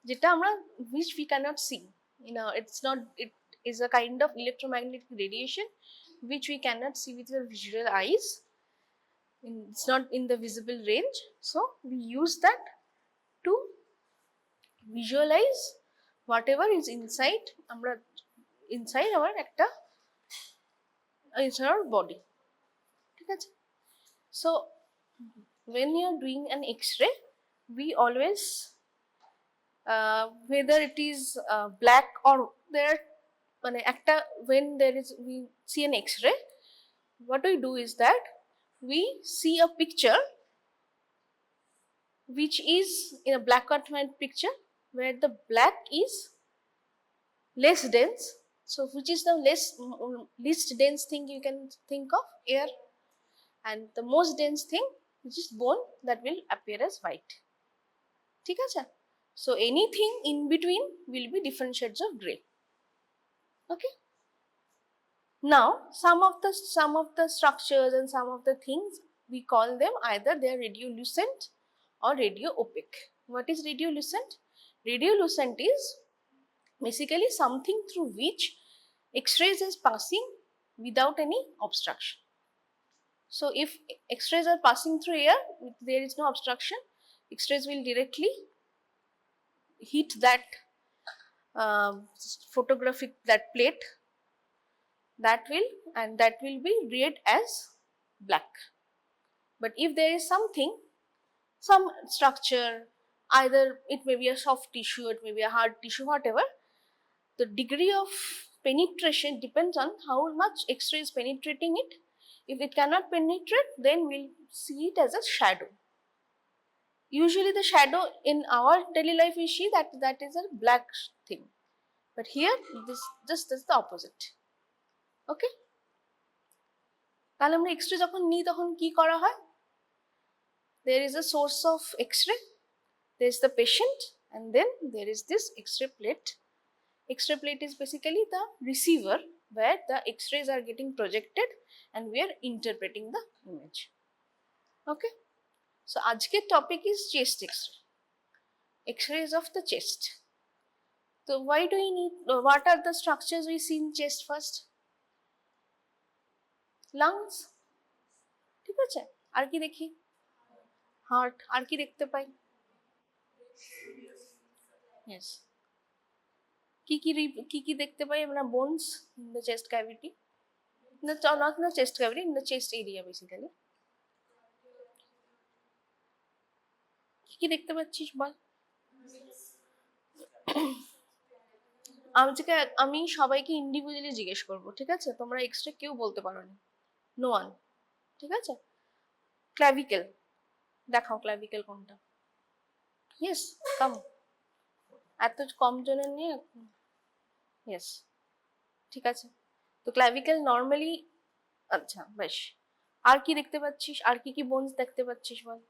যেটা আমরা which we cannot see. It is a kind of electromagnetic radiation which we cannot see with our visual eyes. It's not in the visible range, so we use that to visualize whatever is inside our একটা inside our body. ঠিক আছে? So when you are doing an X-ray, we always whether it is black or there মানে একটা when we see an X-ray, what we do is that we see a picture which is in a black and white picture where the black is less dense. So which is the least dense thing you can think of? Air. And the most dense thing, which is bone, that will appear as white. ঠিক আছে? So anything in between will be different shades of gray. Okay. Now some of the structures and some of the things, we call them either they are radiolucent or radio opaque. What is radiolucent? Radiolucent is basically something through which X-rays is passing without any obstruction. So if X-rays are passing through air, there is no obstruction, X-rays will directly hit that photographic that plate, that will be read as black. But if there is some structure, either it may be a soft tissue, it may be a hard tissue, whatever, the degree of penetration depends on how much X-ray is penetrating it. If it cannot penetrate, then we'll see it as a shadow. Usually the shadow in our daily life we see that is a black thing, but here this just is the opposite. Okay, তাহলে আমরা X-ray যখন নিই তখন কি করা হয়? There is a source of X-ray, there is the patient, and then there is this X-ray plate. X-ray plate is basically the receiver where the X-rays are getting projected and we are interpreting the image. Okay, so ajker topic is chest X-ray, X-rays of the chest. So why do we need, what are the structures we see in chest first? Lungs, ঠিক আছে, আর কি দেখি? Heart, আর কি দেখতে পাই? Yes, কি দেখতে পাই আমরা? bones in the chest cavity, not in the chest cavity, in the chest area basically. কি দেখতে পাচ্ছিস বল? আমি সবাইকে ইন্ডিভিজুয়ালি জিজ্ঞেস করবো, ঠিক আছে? তোমরা এক্সট্রা কেউ বলতে পারো না, নো ওয়ান, ঠিক আছে? ক্ল্যাভিকেল দেখাও, ক্ল্যাভিকেল কোনটা? ইয়েস, কাম, এত কম জনের নিয়ে, ইয়েস, ঠিক আছে। তো ক্ল্যাভিকেল নর্মালি, আচ্ছা বেশ। আর কি দেখতে পাচ্ছিস? আর কি বোনস দেখতে পাচ্ছিস বল?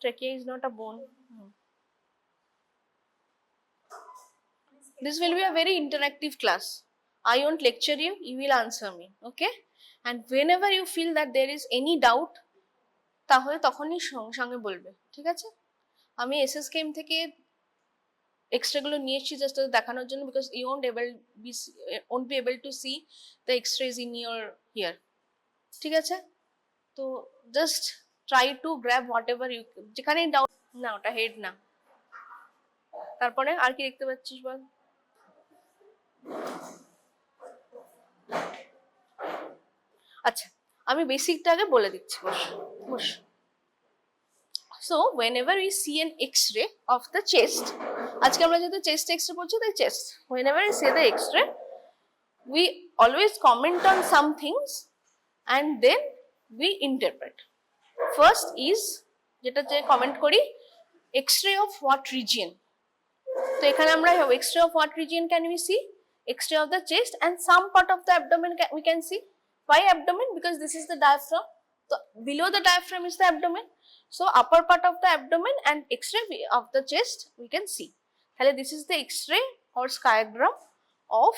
Trachea is not a bone. This will be a very interactive class. I won't lecture you, you will answer me, okay? And whenever you feel that there is any doubt, তাহলে তখনই সঙ্গে বলবে, ঠিক আছে? আমি SSKM থেকে x-ray গুলো নিয়েছি জাস্ট দেখানোর জন্য, because you won't be able to see the X-rays in your here, ঠিক আছে? তো just try to grab whatever you, যেখানেই ডাউট না, ওটা হেড না। তারপরে আর কি দেখতে পাচ্ছিস বল? আচ্ছা, আমি বেসিকটা আগে বলে দিচ্ছি, বস। So whenever we see an X-ray of the chest, আজকে আমরা যেহেতু চেস্ট X-ray পড়ছি তাই chest, whenever we see the X-ray, we always comment on some things and then we interpret. First is যেটা যে কমেন্ট করি, X-ray of what region? তো এখানে আমরা X-ray of what region can we see? X-ray of the chest and some part of the abdomen we can see. Why abdomen? Because this is the diaphragm. So below the diaphragm is the abdomen. So upper part of the abdomen and X-ray of the chest we can see. Hello, this is the X-ray or skygram of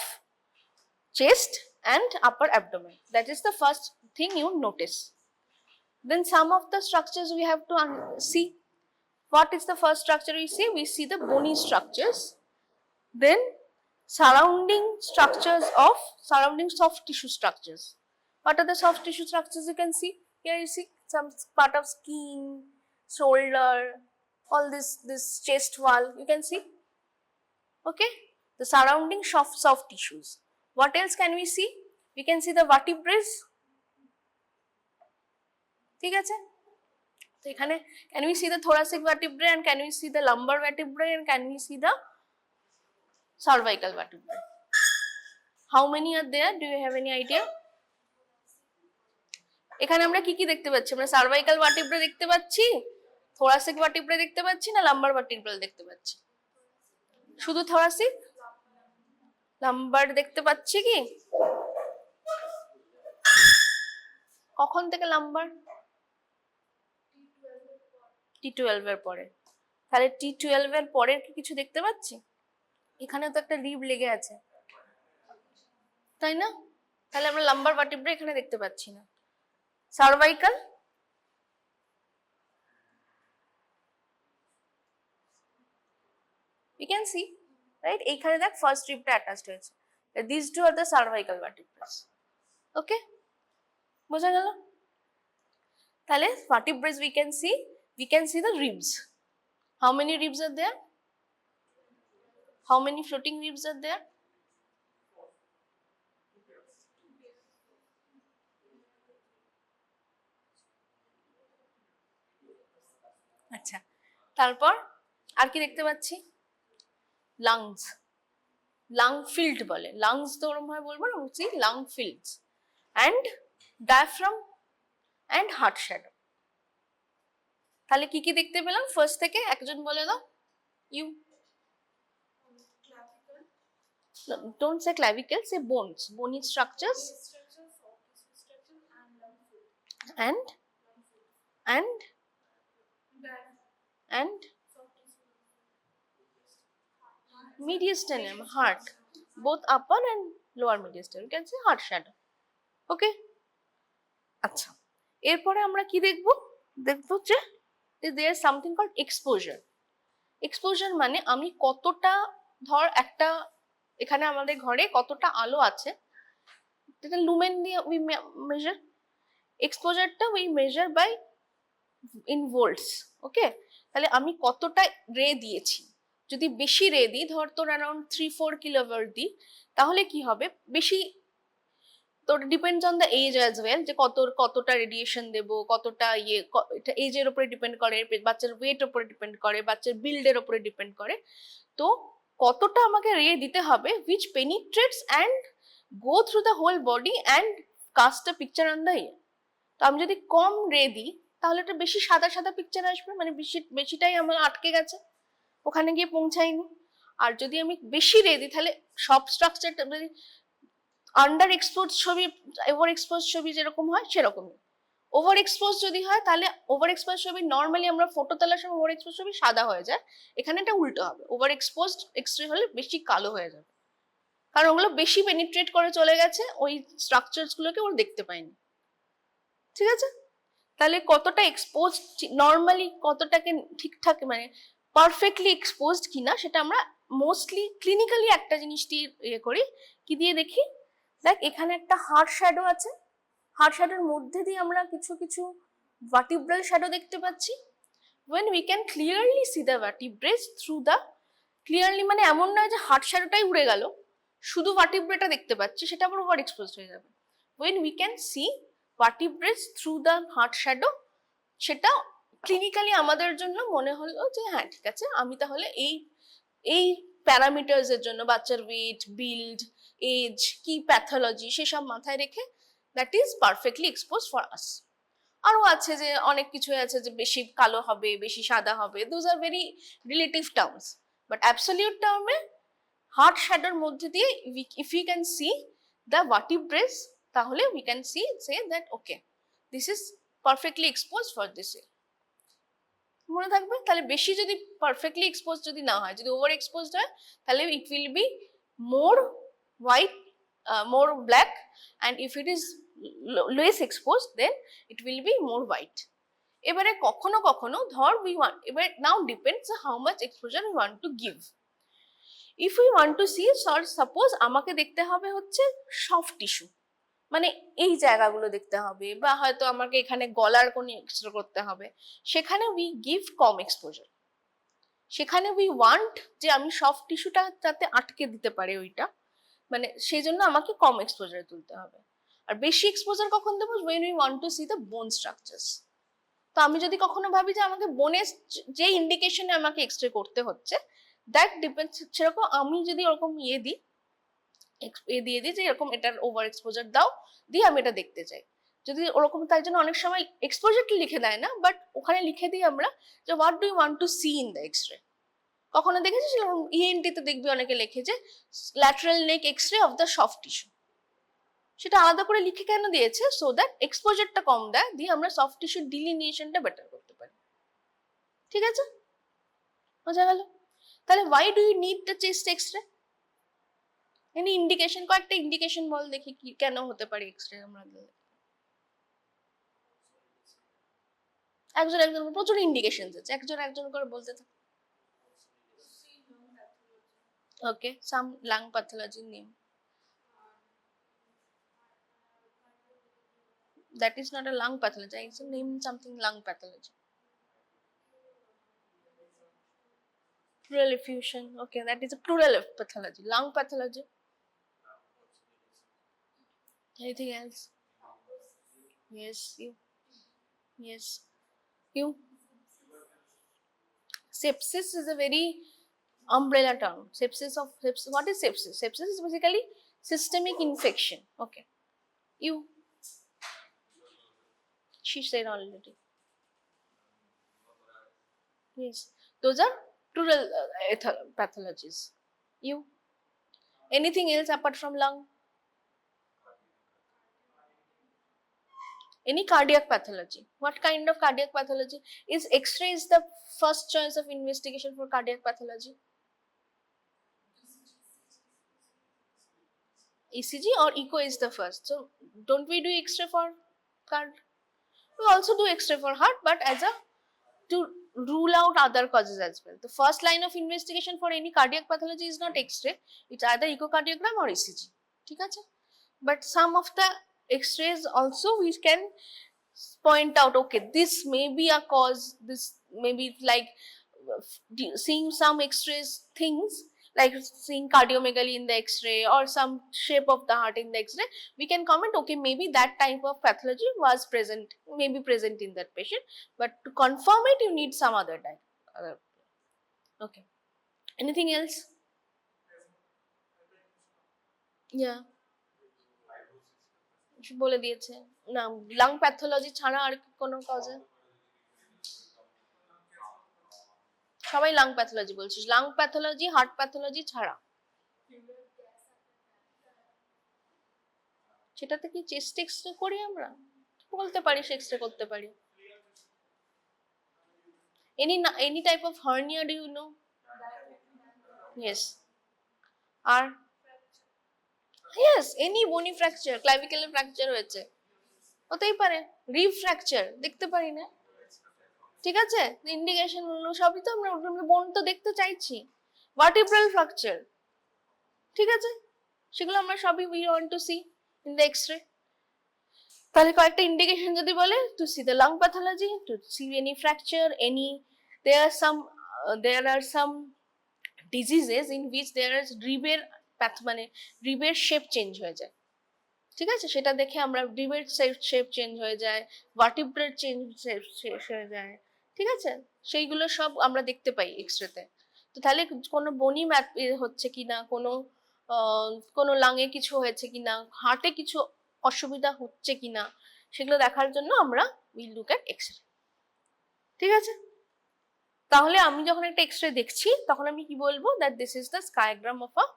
chest and upper abdomen. That is the first thing you notice. Then some of the structures we have to see. What is the first structure we see? We see the bony structures. Then surrounding soft tissue structures. What are the soft tissue structures you can see? Here you see some part of skin, shoulder, all this chest wall you can see. Okay, the surrounding soft tissues. What else can we see? We can see the vertebrae. ঠিক আছে, তো এখানে can we see the thoracic vertebrae and can we see the lumbar vertebrae and can we see the cervical vertebrae? How many are there? Do you have any idea? এখানে আমরা কি কি দেখতে পাচ্ছি? আমরা cervical vertebrae দেখতে পাচ্ছি, thoracic vertebrae দেখতে পাচ্ছি, না lumbar vertebrae দেখতে পাচ্ছি? শুধু thoracic, lumbar দেখতে পাচ্ছি কি? কখন থেকে lumbar? T12 এর পরে। তাহলে T12 এর পরে কি কিছু দেখতে পাচ্ছি? এখানে তো একটা রিব লেগে আছে, তাই না? তাহলে আমরা লাম্বার ভার্টিব্রা এখানে দেখতে পাচ্ছি না। Cervical, you can see, right? এইখানে দেখ ফার্স্ট রিবটা অ্যাটাচড হয়েছে। These two are the cervical vertebrae. Okay, বোঝা গেল? তাহলে vertebrae we can see the ribs. How many ribs are there? How many floating ribs are there? আচ্ছা, তারপর আর কি দেখতে পাচ্ছি? লাংস, লাং ফিল্ড বলে, লাংস তো ওরকম ভাবে বলবো না, বলছি lung fields and diaphragm and heart shadow. তাহলে কি কি দেখতে পেলাম? ফার্স্ট থেকে একজন বলে দাও। You don't say clavicle, say bones, bony structures and mediastinum, heart, both upper and lower mediastinum, you can say heart shadow. Okay, আচ্ছা, এরপরে আমরা কি দেখব? দেখবো যে there is something called exposure. Exposure মানে আমি কতটা, ধর একটা এখানে আমাদের ঘরে কতটা আলো আছে, এটা লুমেন দিয়ে we measure. এক্সপোজারটা we measure by in volts. ওকে, তাহলে আমি কতটা রে দিয়েছি। যদি বেশি রে দিই, ধর তোর অ্যারাউন্ড 3-4 কিলোভোল্ট দিই, তাহলে কি হবে? বেশি, তো depends on the age as well, যে কতটা রেডিয়েশন দেব, কতটা এটা এজের উপরে ডিপেন্ড করে, বাচ্চার ওয়েট উপরে ডিপেন্ড করে, বাচ্চার বিল্ডের উপরে ডিপেন্ড করে। তো কতটা আমাকে রে দিতে হবে which penetrates and go through the whole body and cast a picture on the ear. তো আমি যদি কম রে দিই তাহলে এটা বেশি সাদা সাদা পিকচার আসবে, মানে বেশিটাই আমার আটকে গেছে, ওখানে গিয়ে পৌঁছায়নি। আর যদি আমি বেশি রে দিই তাহলে সব স্ট্রাকচারটা আন্ডার এক্সপোজ ছবি, ওভার এক্সপোজ ছবি যেরকম হয় সেরকমই। ওভার এক্সপোজ যদি হয় তাহলে ওভার এক্সপোজ ছবি, নর্মালি আমরা ফটো তোলার সময় ওভার এক্সপোজ ছবি সাদা হয়ে যায়, এখানে এটা উল্টো হবে, ওভার এক্সপোজড এক্সরে হলে বেশি কালো হয়ে যাবে, কারণ ওগুলো বেশি পেনিট্রেট করে চলে গেছে, ওই স্ট্রাকচারস গুলোকে ওরা দেখতে পায়নি। ঠিক আছে, তাহলে কতটা এক্সপোজ, নর্মালি কতটাকে ঠিকঠাক মানে পারফেক্টলি এক্সপোজড কিনা সেটা আমরা মোস্টলি ক্লিনিক্যালি একটা জিনিস দিয়ে ইয়ে করি, কি দিয়ে দেখি? দেখ এখানে একটা হার্ট শ্যাডো আছে, হার্ট শ্যাডোর মধ্যে দিয়ে আমরা কিছু কিছু ভার্টিব্রাল শ্যাডো দেখতে পাচ্ছি। when we can clearly see the vertebrae through the, clearly মানে এমন নয় যে হার্ট শ্যাডোটাই উড়ে গেল, শুধু ভার্টিব্রেটা দেখতে পাচ্ছি, সেটা আবার ওভার এক্সপোজড হয়ে যাবে। when we can see vertebrae through the heart shadow, সেটা ক্লিনিক্যালি আমাদের জন্য মনে হলো যে হ্যাঁ ঠিক আছে, আমি তাহলে এই প্যারামিটার্স এর জন্য, বাচ্চার ওয়েট, বিল্ড, এজ, কি প্যাথোলজি, সেসব মাথায় রেখে that is perfectly expose for us. আরো আছে যে অনেক কিছু আছে যে বেশি কালো হবে, বেশি সাদা হবে, those are very relative terms, but absolute টার্মে হার্ট শ্যাডোর মধ্যে দিয়ে if you can see the vertebrae, তাহলে we can see say that okay this is perfectly exposed for this year. মনে থাকবে? তাহলে বেশি যদি পারফেক্টলি এক্সপোজ যদি না হয়, যদি ওভার এক্সপোজড হয়, তাহলে it will be more white, more black, and if it is less exposed, then it will be more white. এবারে কখনো কখনো ধর we want, এবার now depends how much exposure we want to give. If we want to see, suppose আমাকে দেখতে হবে হচ্ছে soft tissue, মানে এই জায়গাগুলো দেখতে হবে, বা হয়তো আমাকে এখানে গলার কোন এক্সরে করতে হবে, সেখানে উই গিভ কম এক্সপোজার। সেখানে উই ওয়ান্ট যে আমি সফট টিস্যুটা যাতে আটকে দিতে পারে ওইটা, মানে সেই জন্য আমাকে কম এক্সপোজারে তুলতে হবে। আর বেশি এক্সপোজার কখন দেবো? when we want to see the bone structures. তো আমি যদি কখনো ভাবি যে আমাকে বোনের যে ইন্ডিকেশনে আমাকে এক্সরে করতে হচ্ছে, দ্যাট ডিপেন্ডস, সেরকম আমি যদি ওরকম দিয়ে দিই যে এরকম এটার ওভার এক্সপোজার দাও, দিয়ে আমি এটা দেখতে চাই, যদি ওরকম, তাই জন্য অনেক সময় এক্সপোজারটা লিখে দেয় না, বাট ওখানে লিখে দিই আমরা যে what do you want to see in the X ray. কখনো দেখেছিস ইএনটি তে দেখবি অনেকে লেখে যে lateral neck X ray of the soft tissue, সেটা আলাদা করে লিখে কেন দিয়েছে? সো দ্যাট এক্সপোজারটা কম দেয়, দিয়ে আমরা সফট টিস্যুর ডিলিনিয়েশনটা বেটার করতে পারি। ঠিক আছে, বোঝা গেল? তাহলে why do you need the chest x-ray? Any indication, কয়েকটা ইন্ডিকেশন বল দেখি কি কেন হতে পারে এক্সরে আমরা। একজন প্রচুর ইন্ডিকেশন আছে, একজন করে বলতে থাক। Okay, some lung pathology name. That is not a lung pathology. I should name something lung pathology. Pleural effusion. Okay, that is a pleural pathology. Lung pathology. Anything else? Yes, you. Yes, you. Sepsis is a very umbrella term. Sepsis. What is sepsis? Sepsis is basically systemic infection. Okay. You. She said already. Yes, those are pleural pathologies. You. Anything else apart from lung? Any cardiac pathology? What kind of cardiac pathology? Is X-ray is the first choice of investigation for cardiac pathology? ECG or echo is the first. So don't we do X-ray for card? We also do X-ray for heart, but as a to rule out other causes as well. The first line of investigation for any cardiac pathology is not X-ray; it's either echocardiogram or ECG. ঠিক আছে? But some of the X-rays also we can point out, okay, this may be a cause. This may be like seeing some X-rays things, like seeing cardiomegaly in the X-ray or some shape of the heart in the X-ray. We can comment, okay, maybe that type of pathology was present, maybe present in that patient, but to confirm it, you need some other type. Okay. Anything else? Yeah. বলে দিয়েছে না, lung pathology ছাড়া আর কোনো কজে? সবাই lung pathology বলছিস, lung pathology heart pathology ছাড়া সেটাতে কি চেস্ট এক্সরে করি আমরা? বলতে পারি এক্সরে করতে পারি। any type of hernia do you know? Yes. R yes, any bony fracture, clavicular fracture হয়েছে, হতেই পারে। রিব ফ্র্যাকচার দেখতে পারি না, ঠিক আছে, ইন্ডিকেশন হলো সবই তো আমরা বোন তো দেখতে চাইছি। ভার্টিব্রাল ফ্র্যাকচার, ঠিক আছে, সেগুলো আমরা সবই we want to see in the X-ray. তাহলে কয়েকটা ইন্ডিকেশন যদি বলে, to see the lung pathology, to see any fracture, there are some diseases in which there is রিবের মানে রিবের শেপ চেঞ্জ হয়ে যায়, ঠিক আছে, সেটা দেখে আমরা রিবের শেপ চেঞ্জ হয়ে যায়, ভার্টিব্রাল চেঞ্জ হয়ে যায়, ঠিক আছে, সেইগুলো সব আমরা দেখতে পাই এক্সরেতে। তো তাহলে কোনো বনি হচ্ছে কিনা, কোনো লাঙে কিছু হয়েছে কিনা, হার্টে কিছু অসুবিধা হচ্ছে কিনা, সেগুলো দেখার জন্য আমরা উইল লুক অ্যাট এক্সরে। ঠিক আছে, তাহলে আমি যখন একটা এক্সরে দেখছি তখন আমি কি বলবো? That this is the skiagram of a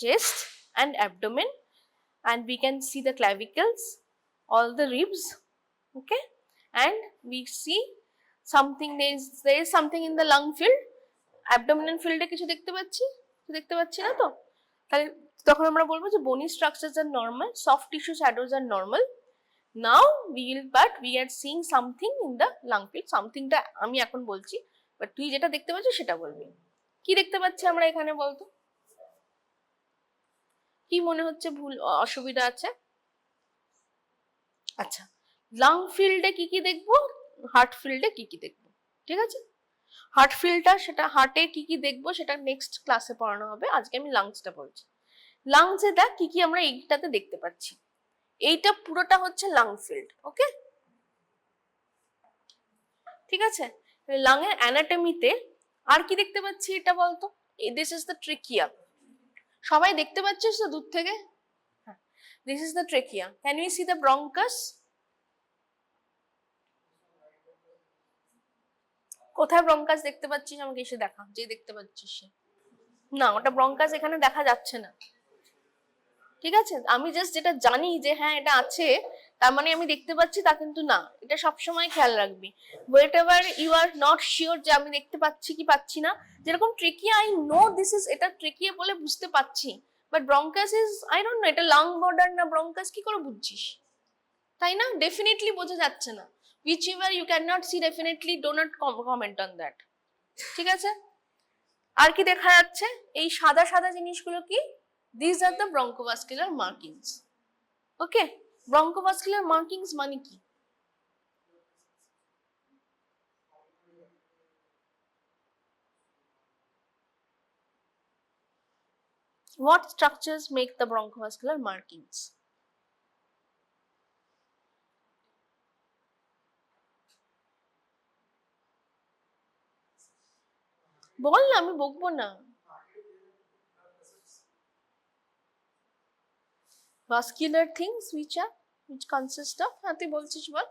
chest and abdomen, and we can see the clavicles, all the ribs, okay, and we see something, there is something in the lung field, abdominal field এ কিছু দেখতে পাচ্ছি না তো? তাহলে তখন আমরা বলবো যে bony structures are normal, soft tissue shadows are normal. Now we are seeing something in the lung field. Somethingটা আমি এখন বলছি, বাট তুই যেটা দেখতে পাচ্ছিস সেটা বলবি। কি দেখতে পাচ্ছি আমরা এখানে বলতো? কি মনে হচ্ছে ভুল অসুবিধা আছে? আচ্ছা, লাং ফিল্ডে কি কি দেখবো, হার্ট ফিল্ডে কি কি দেখবো, ঠিক আছে? হার্ট ফিল্ডটা সেটা হার্টে কি কি দেখবো সেটা নেক্সট ক্লাসে পড়ানো হবে, আজকে আমি লাংসটা বলছি। লাংসে দেখ কি কি আমরা এইটাতে দেখতে পাচ্ছি। এইটা পুরোটা হচ্ছে লাং ফিল্ড, ওকে, ঠিক আছে? লাং এর অ্যানাটমিতে আর কি দেখতে পাচ্ছি এটা বলতো? This is the trachea. সবাই দেখতে পাচ্ছিস তো দূর থেকে? This is the trachea. Can you see the bronchus? কোথায় ব্রঙ্কাস দেখতে পাচ্ছিস আমাকে এসে দেখা, যে দেখতে পাচ্ছিস। না, ওটা ব্রঙ্কাস এখানে দেখা যাচ্ছে না, ঠিক আছে? আমি জাস্ট যেটা জানি যে হ্যাঁ এটা আছে, তার মানে আমি দেখতে পাচ্ছি তা কিন্তু না। এটা সবসময় খেয়াল রাখবি। Whatever you are not sure যে আমি দেখতে পাচ্ছি কি পাচ্ছি না, যেরকম trachea I know this is, এটা ট্রেকিয়া বলে বুঝতে পাচ্ছি, but bronchus is I don't know এটা লাং বর্ডার না ব্রঙ্কাস, কি করে বুঝছিস? তাই না? ডেফিনেটলি বোঝা যাচ্ছে না। Whichever you can not see, definitely do not comment on that, ঠিক আছে? আর কি দেখা যাচ্ছে? এই সাদা সাদা জিনিসগুলো কি? These are the bronchivascular markings. Okay, bronchivascular markings মানে কি? What structures make the bronchivascular markings? বল না, আমি বকবো না। Vascular things which consist of, হ্যাঁ তুই বলছিস বল।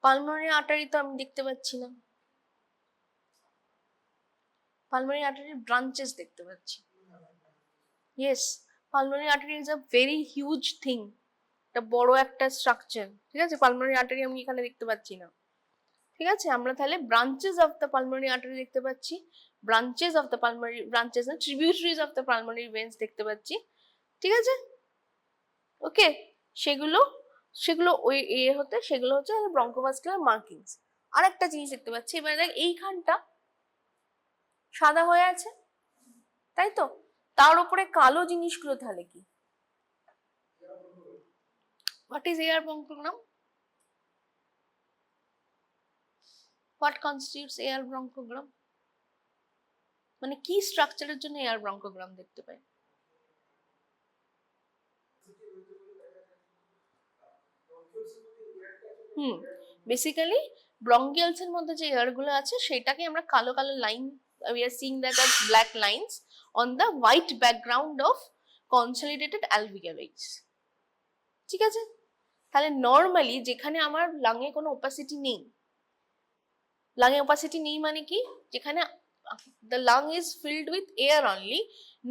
পালমোনারি আর্টারি তো আমি দেখতে পাচ্ছি না, পালমোনারি আর্টারির ব্রাঞ্চেস দেখতে পাচ্ছি। Yes, pulmonary artery is a very huge thing, এটা বড় একটা স্ট্রাকচার, ঠিক আছে? পালমোনারি আর্টারি আমি এখানে দেখতে পাচ্ছি না, ঠিক আছে? আমরা তাহলে branches of the pulmonary artery দেখতে পাচ্ছি, branches of the pulmonary, branches না, tributaries of the pulmonary veins দেখতে পাচ্ছি, ঠিক আছে? ওকে, সেগুলো সেগুলো ওই সেগুলো হচ্ছে ব্রঙ্কোভাস্কুলার মার্কিংস। আর একটা জিনিস দেখতে পাচ্ছি, এবারে দেখ এইখানটা সাদা হয়ে আছে, তাই তো? তার উপরে কালো জিনিসগুলো তাহলে কি? What is air bronchogram? What constitutes air bronchogram? মানে কি স্ট্রাকচারের জন্য এয়ার ব্রঙ্কোগ্রাম দেখতে পাই? বেসিক্যালি ব্রঙ্কিয়ালস এর মধ্যে যে এয়ার গুলো আছে সেটাকে আমরা কালো কালো line, we are seeing that as black lines on the white background of consolidated alveoli, ঠিক আছে? তাহলে নরমালি যেখানে আমার লাংয়ে কোনো ওপাসিটি নেই, লাংয়ে ওপাসিটি নেই মানে কি? যেখানে the lung is filled with air only,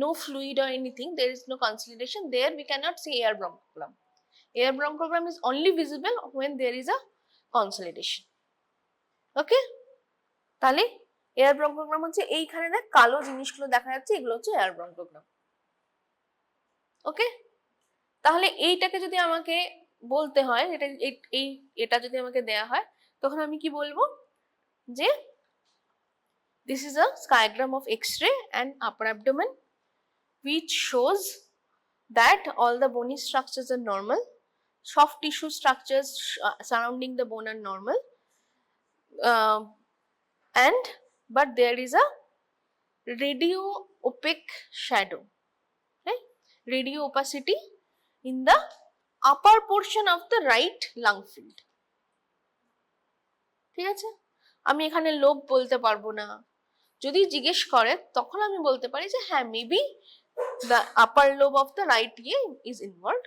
no fluid or anything, there is no consolidation, there we cannot see air bronchogram. Air bronchogram is only visible when there is a consolidation. ওকে, তাহলে air ব্রঙ্কোগ্রাম হচ্ছে এইখানে দেখ কালো জিনিসগুলো দেখা যাচ্ছে, এগুলো হচ্ছে এয়ার ব্রঙ্কোগ্রাম। ওকে, তাহলে এইটাকে যদি আমাকে বলতে হয়, এটা যদি আমাকে দেয়া হয়, তখন আমি কি বলবো? যে this is a skygram of X-ray and upper abdomen which shows that all the bony structures are normal, soft tissue structures surrounding the bone are normal, and but there is a radio opaque shadow, right? Radio opacity in the upper portion of the right lung field, ঠিক আছে? আমি এখানে lobe বলতে পারবো না, যদি জিজ্ঞেস করে তখন আমি বলতে পারি যে হ্যাঁ maybe the upper lobe of the right ear is involved,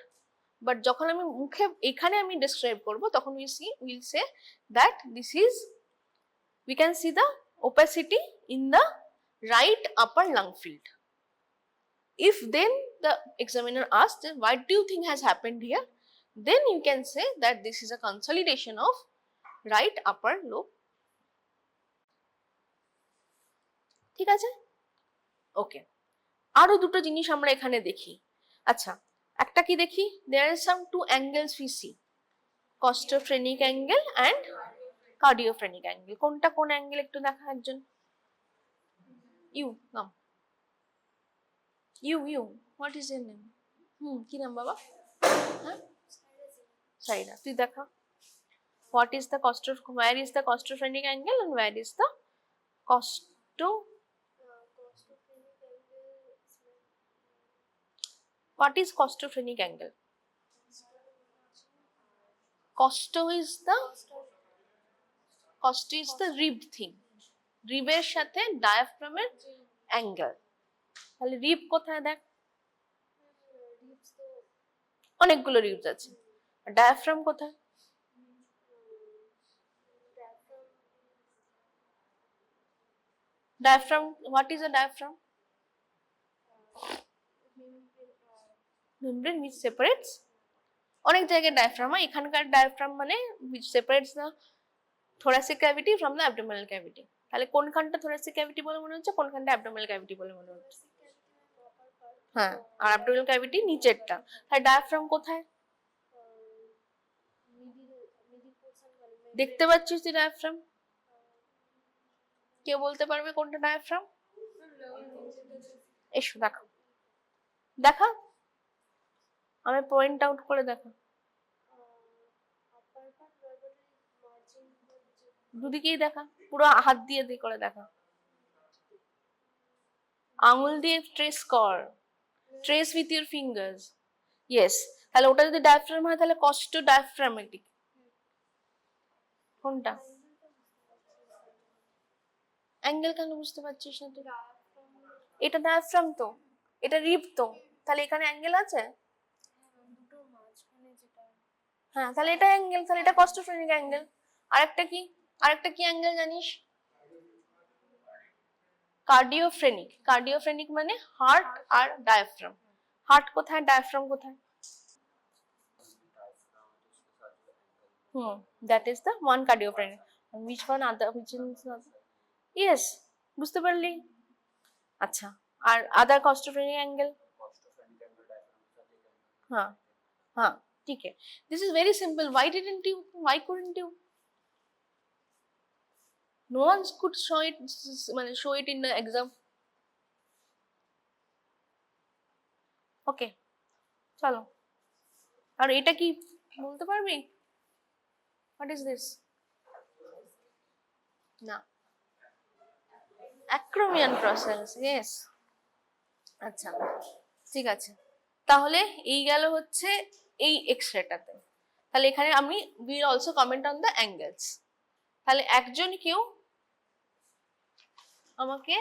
but যখন আমি মুখে এখানে আমি describe করব তখন we'll say that this is, we can see the opacity in the right upper lung field. If then the examiner asks what do you think has happened here, then you can say that this is a consolidation of right upper lobe, ঠিক আছে? ওকে, আরো দুটো জিনিস আমরা এখানে দেখি। আচ্ছা, একটা কি দেখি, there are some two angles we see, costophrenic angle and cardiophrenic angle. কোনটা কোন অ্যাঙ্গেল একটু দেখা একজন। ইউ নাম, you what is your name? কি নাম বাবা? হ্যাঁ সাইরা, তুই দেখা। What is the where is the costophrenic angle and where is the costo what is costophrenic angle? Costo is the ribbed thing, রিবের সাথে ডায়াফ্রামের অ্যাঙ্গেল। তাহলে রিব কোথায় দেখ, অনেকগুলো রিবস আছে। ডায়াফ্রাম কোথায়? Diaphragm, what is a diaphragm? Membrane which separates, অনেক জায়গায় diaphragm হয়, এখানকার ডায়াফ্রাম মানে which separates the thoracic cavity from the abdominal cavity। তাহলে কোনখানটা thoracic cavity বলে মনে হচ্ছে, কোনখানটা abdominal cavity বলে মনে হচ্ছে? হ্যাঁ, আর abdominal cavity নিচেরটা। তাহলে ডায়াফ্রাম কোথায় দেখতে পাচ্ছিস তুই ডায়াফ্রাম? কেউ বলতে পারবে কোনটা ডায়াফ্রাম? এসো দেখা, দেখা, আমি পয়েন্ট আউট করে দেখা। দুদিকেই দেখা, পুরো হাত দিয়ে দিয়ে করে দেখা, আঙুল দিয়ে ট্রেস কর, trace with your fingers. Yes, তাহলে ওটা যদি ডায়াফ্রাম হয় তাহলে কস্টো ডায়াফ্রামেটিক। কোনটা অ্যাঙ্গেল কেন বুঝতে পারছিস না তুই? এটা ডায়াফ্রাম তো, এটা রিব তো, তাহলে এখানে অ্যাঙ্গেল আছে। হ্যাঁ, তাহলে এটা অ্যাঙ্গেল, তাহলে এটা কস্টোফ্রেনিক অ্যাঙ্গেল। আরেকটা কি, আরেকটা কি অ্যাঙ্গেল জানিস? কার্ডিওফ্রেনিক। কার্ডিওফ্রেনিক মানে হার্ট আর ডায়াফ্রাম। হার্ট কোথায়, ডায়াফ্রাম কোথায়? that is the one cardiophrenic, and which one other, which is other? Yes, বুঝতে পারলি? আচ্ছা, আর আদার কস্টোফ্রেনিক অ্যাঙ্গেল? হ্যাঁ হ্যাঁ, ঠিক আছে। This is very simple. Why couldn't you? No one could show it, মানে show it in the exam. ওকে, চলো। আর এটা কি বলতে পারবি? What is this? না, অ্যাক্রোমিয়ান প্রসেস। ইয়েস, আচ্ছা ঠিক আছে। তাহলে এই গেল হচ্ছে এই এক্সরেটাতে। তাহলে এখানে আমি will also comment on the angles. তাহলে একজন কেউ আমাকে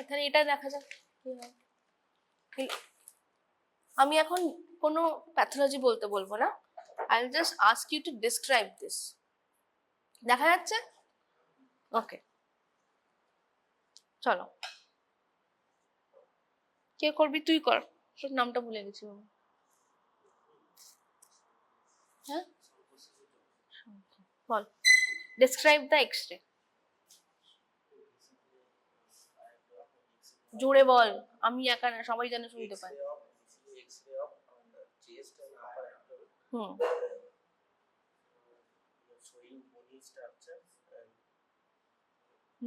এখানে এটা দেখা যাক। আমি এখন কোনো প্যাথোলজি বলতে বলবো না, I will just ask you to describe this. দেখা যাচ্ছে? ওকে, চলো। কে করবি? তুই কর, তোর নামটা ভুলে গেছি। হ্যাঁ বল, ডেসক্রাইব দ্য এক্সরে। জোরে বল, আমি একা না, সবাই যেন শুনতে পায়। হুম,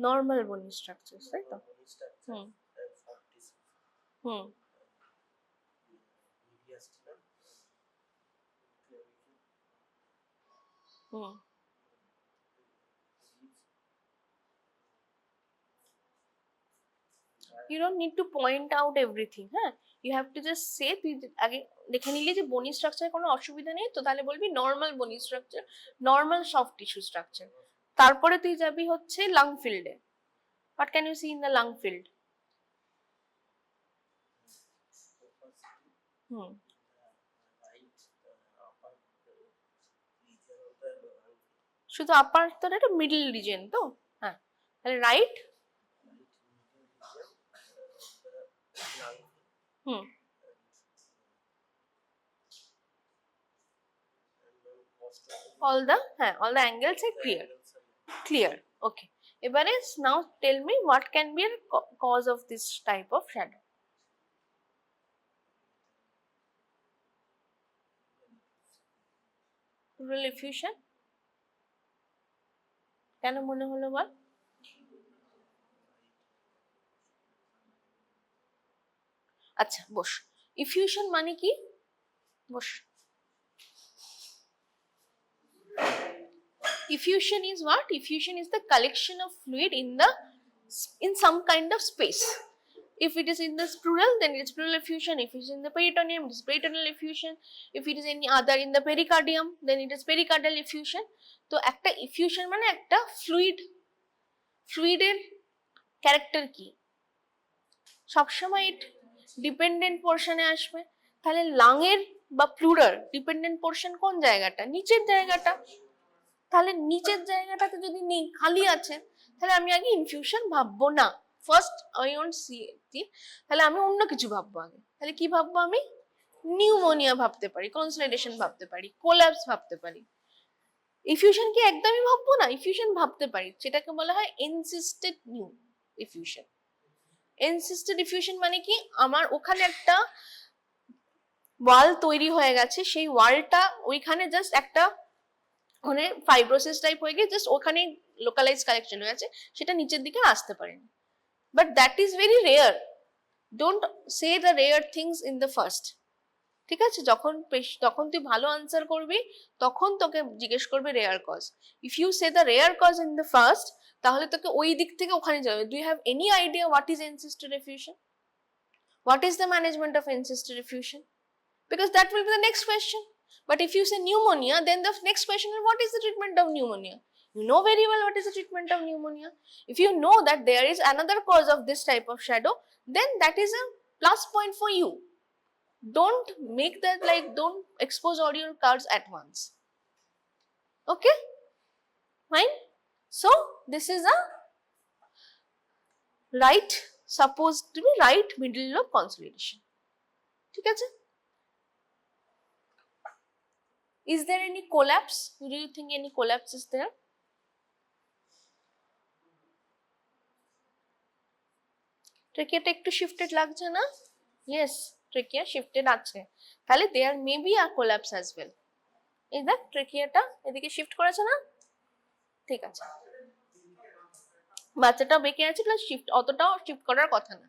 নর্মাল বোনি স্ট্রাকচারস, তাই তো? হুম হুম হুম you don't need to point out everything, হ্যাঁ, you have to just say, তুই আগে দেখে নিলি যে বনি স্ট্রাকচারে কোনো অসুবিধা নেই তো, তাহলে বলবি normal bony structure, normal soft tissue structure. তারপরে তুই যাবি হচ্ছে লাং ফিল্ডে। What can you see in the lung field? Hmm, শুধু আপার তো, এটা মিডল রিজন তো। হ্যাঁ, তাহলে right. Hmm, all the angles are clear. clear. Okay, এবারে now tell me what can be a cause of this type of shadow. Pleural effusion কেন মনে হলো বল? আচ্ছা বস। ইফিউশন মানে কি? বস। Effusion is what? Effusion is the collection of fluid in some kind of space. If it is in the pleural, then it's pleural effusion. If it is in the peritoneum, it is peritoneal effusion. If it is any other in the pericardium, then it is pericardial effusion. তো একটা effusion মানে একটা ফ্লুইডের character কি? সবসময় dependent পোর্শনে আসবে। তাহলে লাংয়ের বা plural dependent portion কোন জায়গাটা? নিচের জায়গাটা। তাহলে নিচের জায়গাটাতে যদি নেই, খালি আছে, তাহলে আমি আগে ইনফিউশন ভাববো না। ফার্স্ট আই ওন্ট সি ইট, তাহলে আমি অন্য কিছু ভাববো আগে। তাহলে কি ভাববো আমি? নিউমোনিয়া ভাবতে পারি, কনসলিডেশন ভাবতে পারি, কোল্যাপস ভাবতে পারি। ইফিউশন কি একদমই ভাববো না? ইফিউশন ভাবতে পারি, যেটাকে বলা হয় এনসিস্টেড নিউ ইফিউশন। এনসিস্টেড ইফিউশন মানে কি? আমার ওখানে একটা ওয়াল তৈরি হয়ে গেছে, সেই ওয়ালটা ওইখানে জাস্ট একটা মানে ফাইব্রোসিস টাইপ হয়ে গিয়ে জাস্ট ওখানে লোকালাইজ কালেকশন হয়ে আছে, সেটা নিচের দিকে আসতে পারেনি। But that is very rare. Don't say the rare things in the first. ঠিক আছে, যখন তুই ভালো আনসার করবি তখন তোকে জিজ্ঞেস করবে rare cause. If you say the rare cause in the first, তাহলে তোকে ওই দিক থেকে ওখানে যাবে। Do you have any idea what is encysted effusion? What is the management of encysted effusion? Because that will be the next question. But if you say pneumonia, then the next question is what is the treatment of pneumonia? You know very well what is the treatment of pneumonia. If you know that there is another cause of this type of shadow, then that is a plus point for you. Don't make that don't expose all your cards at once. Okay? Fine? So, this is a right, supposed to be right middle lobe consolidation. ঠিক আছে? Is there any collapse? Do you think any collapse is there? Trachea একটু shifted লাগছে না? Yes, trachea shifted আছে। তাহলে there may be a collapse as well. এই দেখ ট্রেকিয়াটা এদিকে শিফট করেছে না? ঠিক আছে, বাচ্চাটা বেঁকে আছে, প্লাস অতটাও শিফট করার কথা না।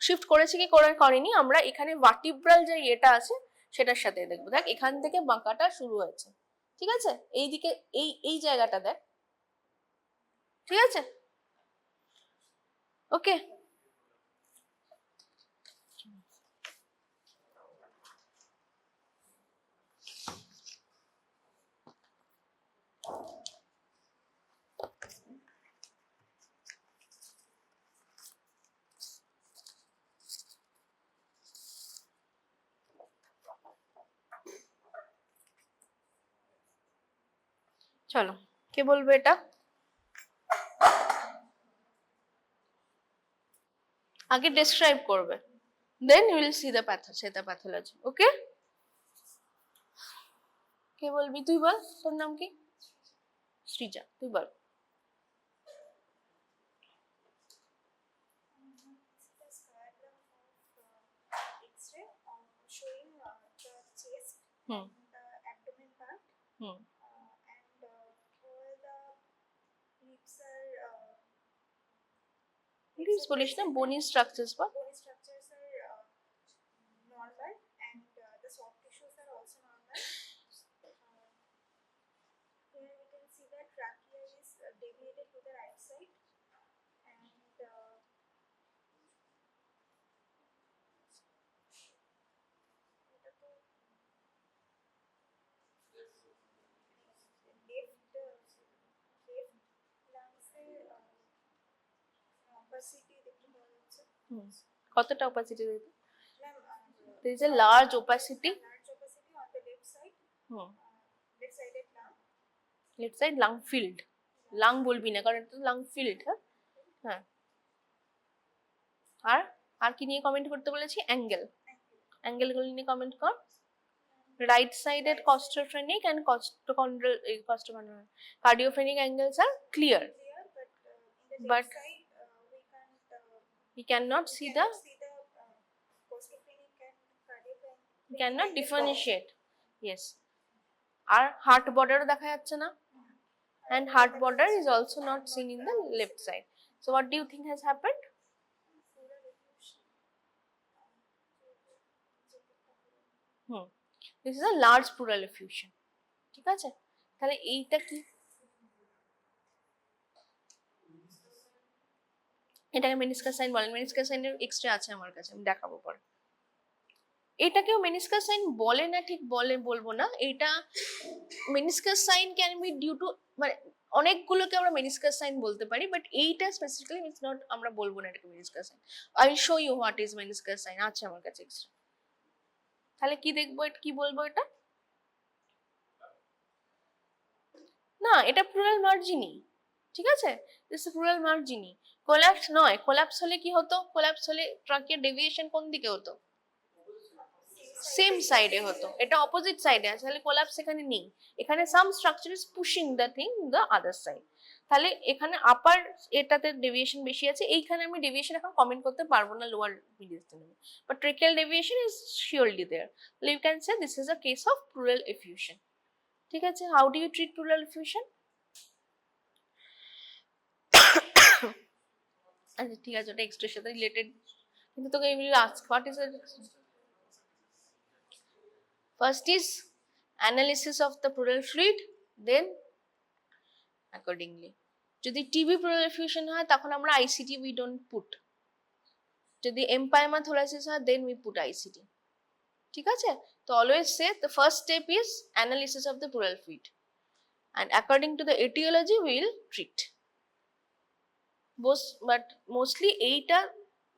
শিফট করেছে কি করেনি, আমরা এখানে ভার্টিব্রাল যে ইয়েটা আছে সেটার সাথে দেখবো। দেখ এখান থেকে বাঁকাটা শুরু হয়েছে, ঠিক আছে? এইদিকে এই জায়গাটা দেখ, ঠিক আছে? ওকে, চলো কে বলবে এটা? আগে ডেসক্রাইব করবে, then you will see the pathology. Okay, কে বলবি? তুই বল, তোর নাম কি? সৃজা, তুই বল। Showing the chest, the abdomen part, and all the lips are. Please বলিস না bony structures বা? Bony structures are normal, and the soft tissues are also normal. Here we can see that trachea is deviated to the right side, and কতটা opacity দিতে? There is a large opacity. Large opacity on the left side. Left sided lung. Left side lung filled. Lung বলবি না, কারণ এটা lung filled। হ্যাঁ, আর কি নিয়ে comment করতে বলেছি? অ্যাঙ্গেল। অ্যাঙ্গেল গুলো নিয়ে কমেন্ট কর। Right sided costophrenic and costochondral cardiophrenic angles are clear, Clear, but in the but left side, we cannot see the costophrenic and cardiophrenic. we cannot differentiate. Yes, R heart border দেখা যাচ্ছে না, and heart border is also not seen in the left side. So what do you think has happened? This is a large pleural effusion. ঠিক আছে, তাহলে এইটা কি, এটাকে meniscus sign বলেন। মেনিসকাস সাইনের এক্সট্রা আছে আমার কাছে, আমি দেখাবো পরে। এটাকেও মেনিসকাস সাইন বলে না, ঠিক বলবো না। এটা meniscus sign can be due to, মানে অনেকগুলোকে আমরা মেনিসকাস সাইন বলতে পারি, বাট এইটা স্পেসিফিক্যালি ইটস নট, আমরা বলবো না এটাকে meniscus sign. I will show you what is meniscus sign, আছে আমার কাছে এক্সট্রা। তাহলে কি দেখবো, এটা কি বলবো, এটা না, এটা প্লুরাল মার্জিনি, ঠিক আছে, দিস ইজ প্লুরাল মার্জিনি। কোল্যাপস নয়, কোল্যাপস হলে কি হতো, কোল্যাপস হলে ট্রাকিয়ার ডেভিয়েশন কোন দিকে হতো, সেম সাইডে হতো, এটা অপোজিট সাইডে আছে, তাহলে কোল্যাপস এখানে নেই, এখানে some structure is pushing the thing the other side. তাহলে এখানে আপার এটাতে ডেভিয়েশন বেশি আছে, এইখানে আমি ডেভিয়েশন এখন কমেন্ট করতে পারবো না lower mediastinum, but tracheal deviation is surely there. তাহলে you can say this is a case of pleural effusion. ঠিক আছে, how do you treat pleural effusion? আচ্ছা ঠিক আছে, ওটা এক্সট্রার সাথে রিলেটেড, কিন্তু তোকে এমনি ask what is first is analysis of the pleural fluid, then accordingly যদি টিবি pleural effusion হয় তখন আমরা ICT we don't put, যদি empyema thoracis হয় then we put ICT, ঠিক আছে। তো always say the first step is analysis of the pleural fluid and according to the etiology we will treat, but mostly এইটা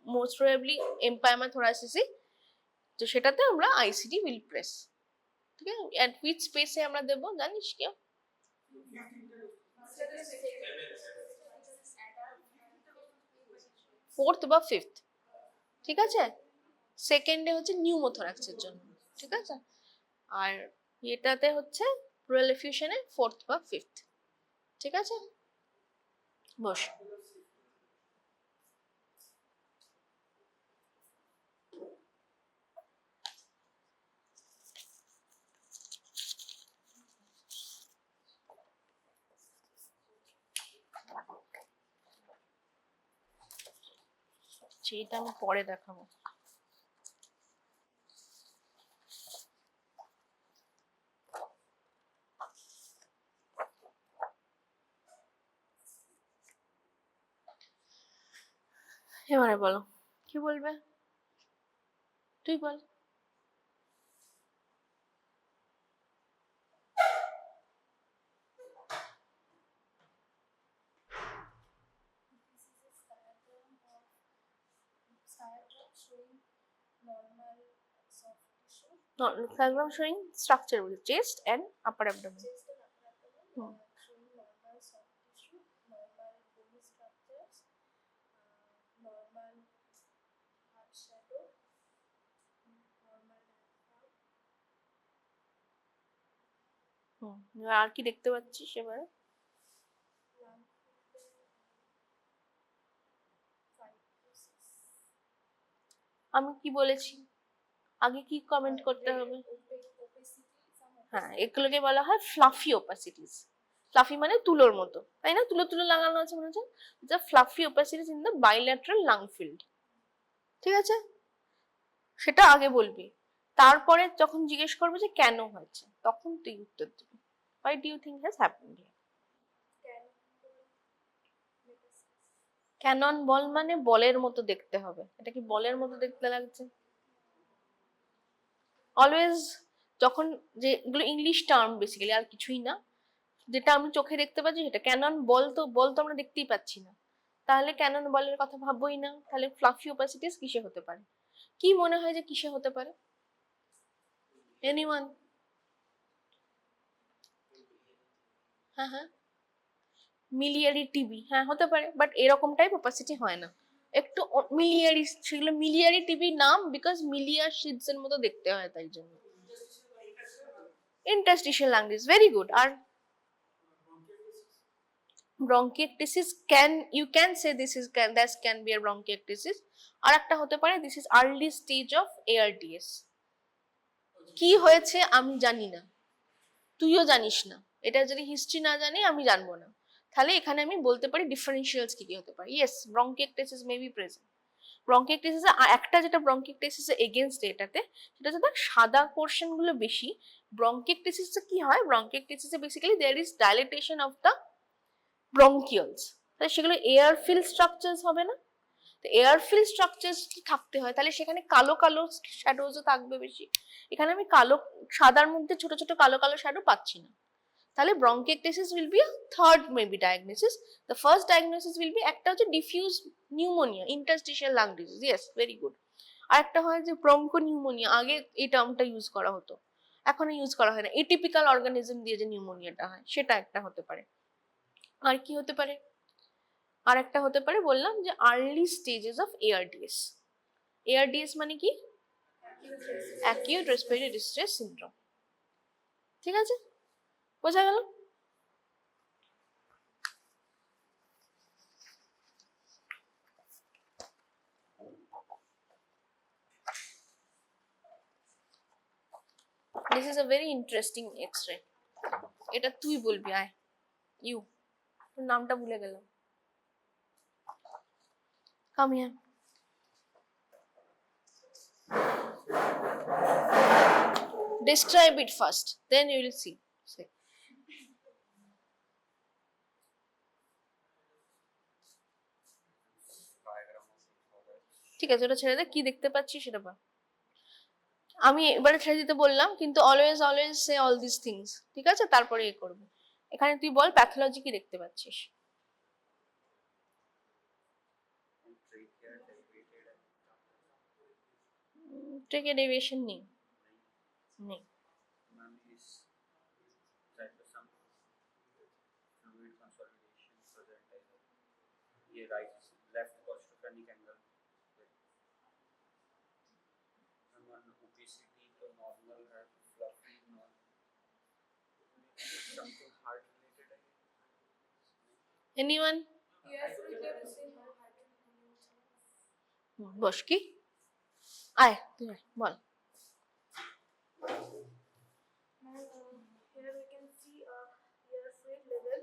most probably empyema thoracis, তো সেটাতে আমরা ICT will press, ঠিক আছে। at which space এ আমরা দেব জানিস কি, fourth বা ফিফথ, ঠিক আছে। সেকেন্ডে হচ্ছে নিউমোথোরাক্সের জন্য, ঠিক আছে, আর এটাতে হচ্ছে প্লুরাল এফিউশনে ফোর্থ বা ফিফথ, ঠিক আছে। বস, এটা আমি পরে দেখাবো। এবারে বলো কি বলবে, তুই বল। Diagram showing structure with chest and upper abdomen. Showing normal soft tissue, normal bony structures, normal heart shadow, normal diaphragm, আর কি দেখতে পাচ্ছিস এবারে? lung filter, 5 to 6. আমি কি বলেছি আগে, কি কমেন্ট করতে হবে? হ্যাঁ, এগুলোকে বলা হয় ফ্লাফি ওপাসিটিস। ফ্লাফি মানে তুলোর মতো, তাই না, তুলো তুলো লাগানো আছে মনে হচ্ছে, যা fluffy opacities in the bilateral lung field, ঠিক আছে, সেটা আগে বলবি। তারপরে যখন জিজ্ঞেস করবে যে কেন হয়েছে, তখন তুই উত্তর দিবি why do you think has happened here? Cannon ball মানে বলের মতো দেখতে হবে, এটা কি বলের মতো দেখতে লাগছে? অলওয়েজ যখন যেগুলো ইংলিশ টার্ম বেসিক্যালি, আর কিছুই না, যেটা আমি চোখে দেখতে পাচ্ছি সেটা ক্যানন বল, তো বল তো আমরা দেখতেই পাচ্ছি না, তাহলে ক্যানন বলের কথা ভাববোই না। তাহলে ফ্লাফি ওপাসিটিস কিসে হতে পারে, কি মনে হয় যে কিসে হতে পারে? এনিওয়ান? হ্যাঁ হ্যাঁ, মিলিয়ারি টিবি, হ্যাঁ হতে পারে, বাট এরকম টাইপ ওপাসিটি হয় না, একটু মিলিয়ারি, সেগুলো মিলিয়ারি টিবি নাম, বিকজ মিলিয়া শিডস এর মতো দেখতে হয়, তাই জন্য। interstitial lung disease, very good. R bronchiectasis, you can say this can be a bronchiectasis. আর একটা হতে পারে this is early stage of ARDS. কি হয়েছে আমি জানি না, তুইও জানিস না, এটা যদি হিস্ট্রি না জানি আমি জানবো না, তাহলে এখানে আমি বলতে পারি ডিফারেন্সিয়ালস কি কি হতে পারে। Yes, bronchiectasis may be present. Bronchiectasis একটা যেটা ব্রঙ্কিয়েক্টাসিস এগেইনস্ট এটাতে, সেটা হচ্ছে সাদা পোরশন গুলো বেশি। ব্রঙ্কিয়েক্টাসিস কি হয়, ব্রঙ্কিয়েক্টাসিসে basically there is dilatation of the bronchials, তাহলে সেগুলো এয়ার ফিল স্ট্রাকচারস হবে না। তো এয়ার ফিল স্ট্রাকচারস থাকতে হয়, তাহলে সেখানে কালো কালো শ্যাডোজও থাকবে বেশি। এখানে আমি কালো সাদার মধ্যে ছোট ছোট কালো কালো শ্যাডো পাচ্ছি না, তাহলে bronchiectasis will be a third maybe diagnosis. The first diagnosis will be একটা হচ্ছে diffuse pneumonia, interstitial lung disease, yes very good. আর একটা হয় যে bronchopneumonia, আগে এই টার্মটা ইউজ করা হতো, এখন ইউজ করা হয় না, এটিপিক্যাল অর্গানিজম দিয়ে যে নিউমোনিয়াটা হয় সেটা একটা হতে পারে। আর কি হতে পারে, আর একটা হতে পারে বললাম যে early stages of ARDS। ARDS মানে কি, অ্যাকিউট রেসপিরেটরি ডিস্ট্রেস সিনড্রোম। ঠিক আছে, বোঝা গেল? This is a very interesting X-ray. এটা তুই বলবি, আয় ইউ, তোর নামটা ভুলে গেলাম। Come here. Describe it first, then you will see. Say. ঠিক আছে, ওটা ছেড়ে দে, কি দেখতে পাচ্ছি সেটা বল। আমি এবারে ছেড়ে দিতে বললাম, কিন্তু always say all this things, ঠিক আছে, তারপরে এ করবো। এখানে তুই বল প্যাথোলজি কি দেখতে পাচ্ছিস। ট্রেকে ডেভিয়েশন নেই, নেই। left costophonic angle. Obesity to normal है, fluffy not something heart related. Anyone? বস, কি আয় তুই আয়, বল। Here we can see a air fluid level.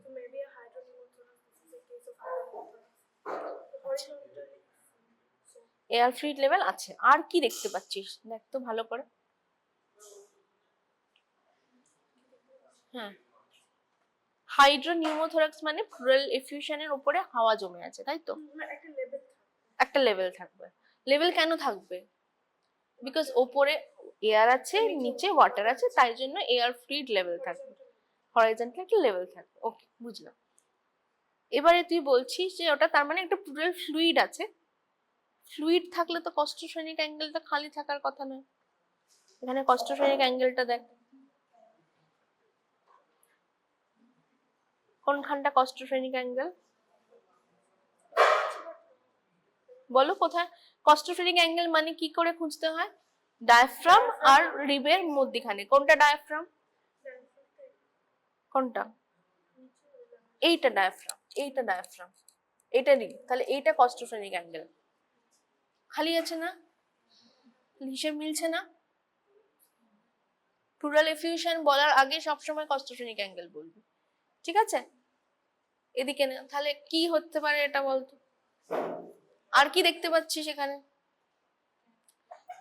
So maybe a hydropneumothorax. This is a case of hydropneumothorax. The horizontal. Air fluid level আছে। আর কি দেখতে পাচ্ছিস দেখ তো ভালো করে। হ্যাঁ, হাইড্রোনিউমোথোরাক্স মানে প্লুরাল এফিউশনের উপরে হাওয়া জমে আছে, তাই তো? একটা লেভেল থাকবে। লেভেল কেন থাকবে? বিকজ ওপরে এয়ার আছে, নিচে ওয়াটার আছে, তাই জন্য এয়ার ফ্লুইড লেভেল থাকবে, হরাইজন্টাল একটা লেভেল থাকবে। ওকে, বুঝলাম। এবারে তুই বলছিস যে ওটা তার মানে একটা প্লুরাল ফ্লুইড আছে। ফ্লুইড থাকলে তো কস্টোফেনিক অ্যাঙ্গেলটা খালি থাকার কথা নয়। এখানে কস্টোফেনিক অ্যাঙ্গেলটা দেখ, কোনখানটা কস্টোফেনিক অ্যাঙ্গেল বলো কোথায়? কস্টোফেনিক অ্যাঙ্গেল মানে কি করে খুঁজতে হয়? ডায়াফ্রাম আর রিবের মধ্যখানে। কোনটা ডায়াফ্রাম? কোনটা? এইটা ডায়াফ্রাম, এইটা ডায়াফ্রাম, এটা রিব, তাহলে এইটা কস্টোফেনিক অ্যাঙ্গেল। খালি আছে না, হিসেব মিলছে না? প্লুরাল এফিউশন বলার আগে সবসময় কস্টোফেনিক অ্যাঙ্গেল বলবি, ঠিক আছে? এদিকে না, তাহলে কি হতে পারে এটা বলতো। আর কি দেখতে পাচ্ছিস এখানে?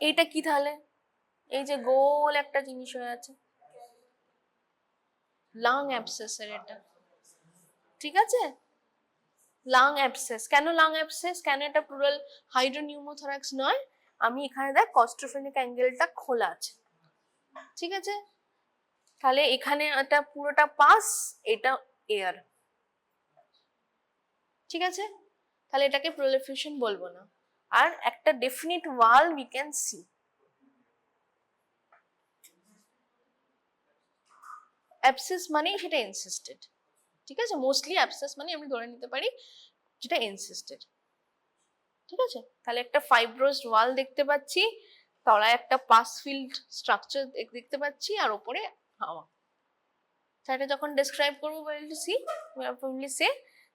এইটা কি তাহলে? এই যে গোল একটা জিনিস হয়ে আছে, লাং অ্যাবসেসের এটা, ঠিক আছে? Lung abscess. কেন লাং অ্যাবসেস, কেন এটা প্লুরাল হাইড্রোনিউমোথোরাক্স নয়? আমি এখানে দেখ কস্টোফেনিক অ্যাঙ্গেলটা খোলা আছে, ঠিক আছে? তাহলে এখানে এটা পুরোটা পাস, এটা এয়ার, ঠিক আছে? তাহলে এটাকে প্লুরাল এফিউশন বলবো না। আর একটা definite wall we can C. Abscess মানে সেটা ইনসিস্টেড, ঠিক আছে? মোস্টলি অ্যাবসেস মানে আমি ধরে নিতে পারি যেটা ইনসিস্টেড, ঠিক আছে? তাহলে একটা ফাইব্রোসড ওয়াল দেখতে পাচ্ছি, তলায় একটা পাস ফিল্ড স্ট্রাকচার দেখতে পাচ্ছি আর উপরে হাওয়া। সেটা যখন ডেসক্রাইব করবো we will probably say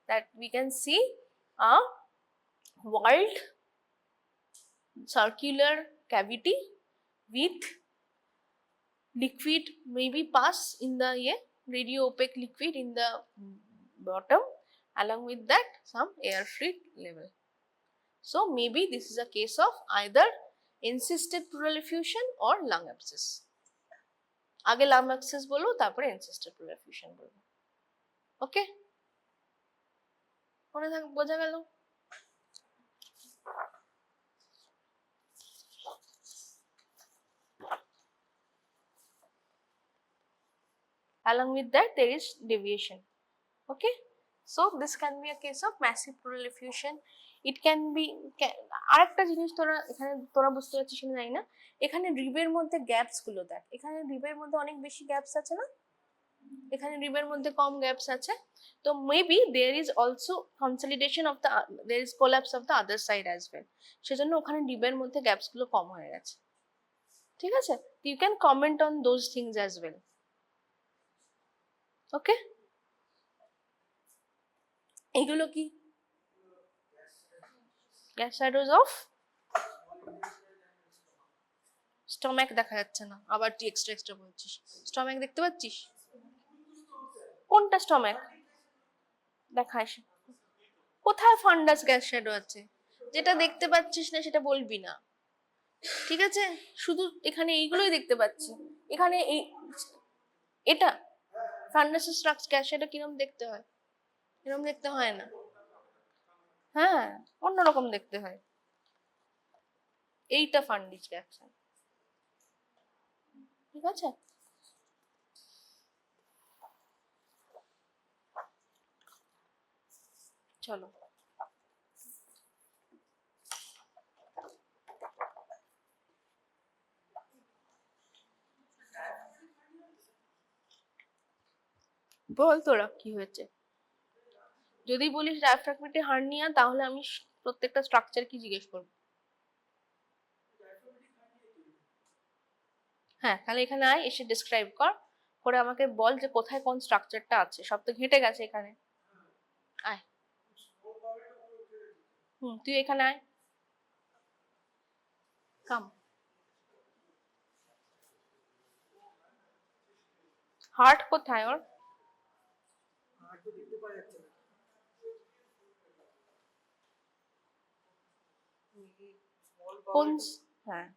that we can see a walled circular cavity with liquid maybe pass in the radio opaque liquid in the bottom, along with that some air fluid level. So maybe this is a case of either encysted pleural effusion or lung abscess. আগে lung abscess বলবো তারপরে encysted pleural effusion বলবো। ওকে, মনে থাক, বোঝা গেল? Along with that there is deviation. Okay, so this can be a case of massive pleural effusion. It can be আরেকটা জিনিস তোরা বুঝতে পারছিস কিনা জানি না, এখানে রিবের মধ্যে গ্যাপস গুলো দেখ, এখানে রিবের মধ্যে অনেক বেশি গ্যাপস আছে না, এখানে রিবের মধ্যে কম গ্যাপস আছে, তো maybe there is also consolidation of the there is collapse of the other side as well, সেজন্য ওখানে রিবের মধ্যে গ্যাপস গুলো কম হয়ে গেছে। ঠিক আছে, you can comment on those things as well. Okay, এগুলো কি গ্যাস শ্যাডোজ অফ স্টমাক? দেখা যাচ্ছে না, আবার তুই এক্সট্রা বলছিস। স্টমাক দেখতে পাচ্ছিস? কোনটা স্টমাক দেখাস? কোথায় ফান্ডাস গ্যাস শ্যাডো আছে? যেটা দেখতে পাচ্ছিস না সেটা বলবি না, ঠিক আছে? শুধু এখানে এইগুলোই দেখতে পাচ্ছি, এখানে এটা ফান্ডাসের স্ট্রাকচার গ্যাস শ্যাডো কিরকম দেখতে হয়? এরকম দেখতে হয় না, হ্যাঁ অন্যরকম দেখতে হয়। এইটা ফান্ডিস গ্যাস, ঠিক আছে? চলো বল তোরা কি হয়েছে। যদি বলিস ডায়াফ্রাগমেটিক হার্নিয়া তাহলে আমি প্রত্যেকটা স্ট্রাকচার কি জিজ্ঞেস করব? হ্যাঁ, তাহলে এখানে আয়, এসে ডেসক্রাইব কর, করে আমাকে বল যে কোথায় কোন স্ট্রাকচারটা আছে। সব তো ঘেঁটে গেছে এখানে, আয়। তুই এখানে আয়, কাম। হার্ট কোথায় ওর? কোন? হ্যাঁ,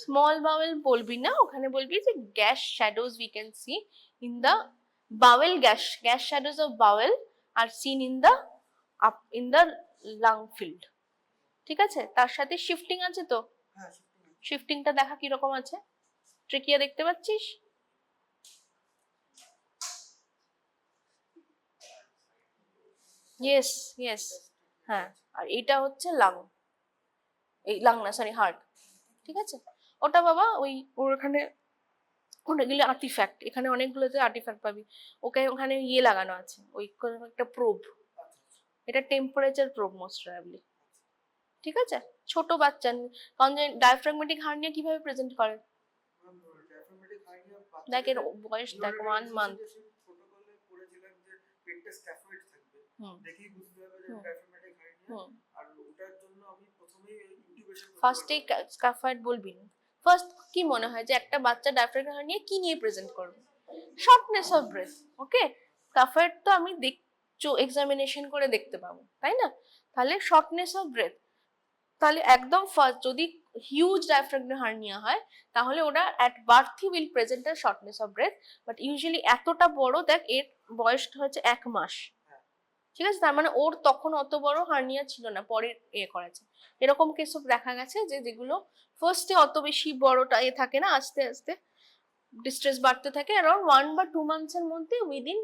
স্মল বাওয়েল বলবি না, ওখানে বলবি যে gas shadows we can see in the bowel, gas shadows of bowel are seen in the lung field. ঠিক আছে, তার সাথে শিফটিং আছে তো, শিফটিংটা দেখা কিরকম আছে? ট্রেকিয়া দেখতে পাচ্ছিস? ইয়েস ইয়েস, হ্যাঁ। আর এটা হচ্ছে লাং, এই লাং না সরি হার্ট, ঠিক আছে? ওটা বাবা ওই ওখানে অনেকগুলো আর্টিফ্যাক্ট, এখানে অনেকগুলোতে আর্টিফ্যাক্ট পাবি। ওখানে লাগানো আছে, ওই একটা প্রোব, এটা টেম্পারেচার প্রোব মোস্ট প্রবাবলি। ঠিক আছে, ছোট বাচ্চা, কারণ যে ডায়াফ্রাগমেটিক হার্নিয়া কিভাবে প্রেজেন্ট করে দেখ, এর বয়স দেখ 1 মান্থ। ফার্স্টে স্ক্যাফয়েড বলবি না। ফার্স্ট কি মনে হয় যে একটা বাচ্চা ডায়াফ্রাগমেটিক হার্নিয়া কি নিয়ে প্রেজেন্ট করবে? Shortness of breadth. Okay, scaphoid তো আমি এক্সামিনেশন করে দেখতে পাবো, তাই না? তাহলে শর্টনেস অফ ব্রেথ, তাহলে একদম ফার্স্ট যদি হিউজ ডায়াফ্রাগমেটিক হার্নিয়া হয় তাহলে ওরা অ্যাট বার্থই will present a shortness of breath, but usually এতটা বড়, দেখ এর বয়সটা হচ্ছে 1 মাস, ঠিক আছে? তার মানে ওর তখন অত বড় হার্নিয়া ছিল না, পরে করেছে। এরকম কেসও দেখা গেছে যে যেগুলো ফার্স্টে অত বেশি বড়টা থাকে না, আস্তে আস্তে ডিস্ট্রেস বাড়তে থাকে, অ্যারাউন্ড 1 বা 2 মান্থসের মধ্যে উইদিন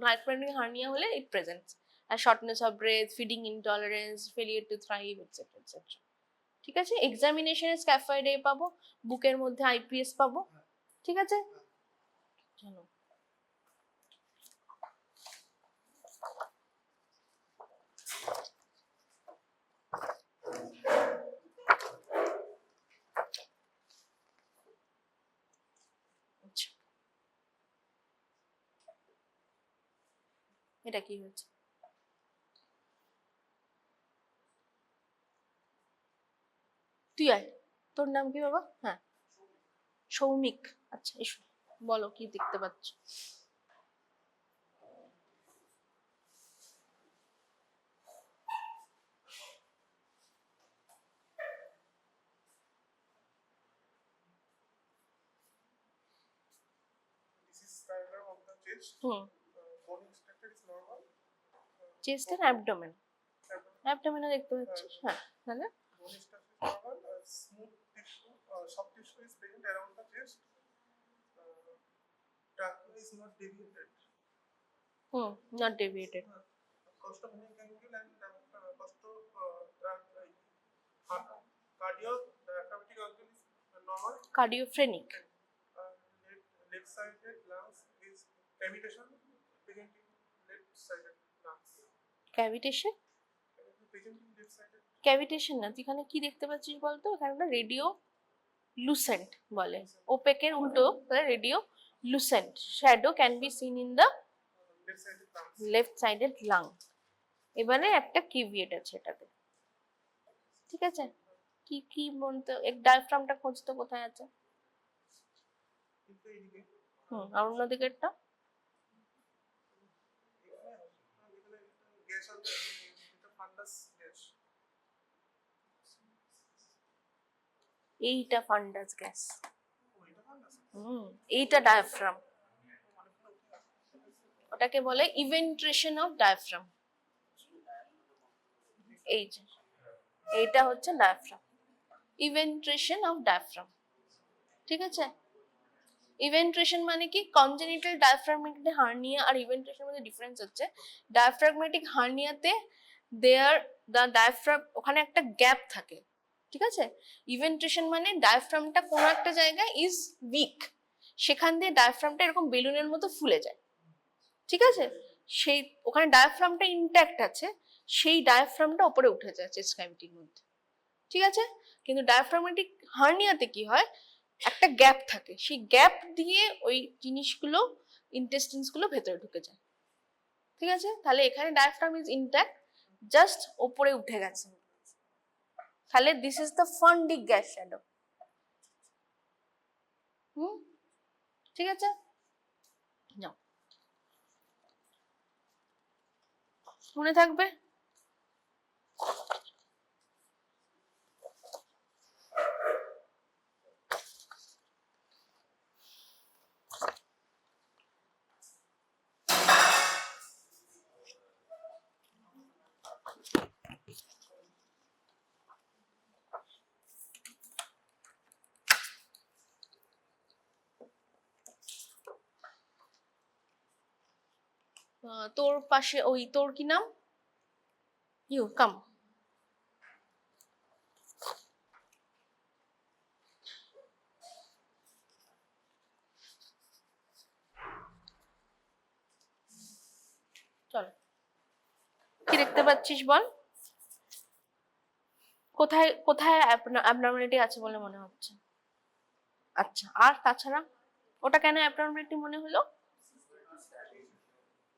ডায়াফ্রাগমেটিক হার্নিয়া হলে ইট প্রেজেন্টস আর shortness of breath, feeding intolerance, failure to thrive etcetera etcetera. ঠিক আছে, এক্সামিনেশনে স্ক্যাফয়েড এ পাবো, বুকের মধ্যে আইপিএস পাবো, ঠিক আছে? চলো এটা কি হয়েছে? তুই আয়, তোর নাম কি বাবা? হ্যাঁ, সৌমিক। আচ্ছা এসো, বলো কি দেখতে পাচ্ছ? This is diagram of the chest. হুম, Bone structure is normal. Chest আর অ্যাবডোমেন, Abdomen, অ্যাবডোমেনও দেখতে পাচ্ছিস? হ্যাঁ, তাহলে bone structure is normal. Smooth tissue, soft tissue is present around the chest. Trachea is not deviated. Not deviated. Costogenic angle and cardio diaphragmatic angle is normal. কার্ডিওফ্রেনিক। Left-sided lungs is cavitation presenting left-sided lungs. Cavitation? Presenting left-sided. Cavitation না, তুই এখানে কি দেখতে পাচ্ছিস বলতো? এখানে radio Lucent বলে, ওপেকের উল্টো radio Lucent shadow can be seen in the Left-sided lungs. Left sided lung. এবারে একটা কিভিয়েট আছে এটাতে, ঠিক আছে? কি কি বলতে, এক ডায়াফ্রামটা খুঁজতে কোথায় আছে? কিন্তু এইদিকে আর অন্যদিকেরটা? গ্যাস আছে, এটা ফান্ডাস গ্যাস। এইটা ফান্ডাস গ্যাস। ওইটা ফান্ডাস। এইটা ডায়াফ্রাম, ওটাকে বলে ইভেন্ট্রেশন অফ ডায়াফ্রাম। এই যে এইটা হচ্ছে ডায়াফ্রাম, ইভেন্ট্রেশন অফ ডায়াফ্রাম, ঠিক আছে? ইভেন্ট্রেশন মানে কি? কনজেনিটাল ডায়াফ্রাগমেটিক হার্নিয়া আর ইভেন্ট্রেশনের মধ্যে ডিফারেন্স হচ্ছে, ডায়াফ্রাগমেটিক হার্নিয়াতে দেয়ার দ্য ডায়াফ্রাম, ওখানে একটা গ্যাপ থাকে, ঠিক আছে? ইভেন্ট্রেশন মানে ডায়াফ্রামটা কোনো একটা জায়গায় ইজ উইক, সেখান দিয়ে ডায়াফ্রামটা এরকম বেলুনের মতো ফুলে যায়, ঠিক আছে? সেই ওখানে ডায়াফ্রামটা ইনট্যাক্ট আছে, সেই ডায়াফ্রামটা উপরে উঠে যায় চেস্ট ক্যাভিটির মধ্যে, ঠিক আছে? কিন্তু ডায়াফ্রাগমেটিক হার্নিয়াতে কি হয়, একটা গ্যাপ থাকে, সেই গ্যাপ দিয়ে ওই জিনিসগুলো, ইন্টেস্টিনস গুলো ভেতরে ঢুকে যায়, ঠিক আছে? তাহলে এখানে ডায়াফ্রাম ইজ ইনট্যাক্ট, জাস্ট উপরে উঠে গেছে, তাহলে this is the fundic gas shadow. ঠিক আছে, নাও মনে থাকবে। তোর পাশে ওই, তোর কি নাম? You come. চল, কি দেখতে পাচ্ছিস বল? কোথায় কোথায় অ্যাবনর্মালিটি আছে বলে মনে হচ্ছে? আচ্ছা, আর তাছাড়া ওটা কেন অ্যাবনর্মালিটি মনে হলো?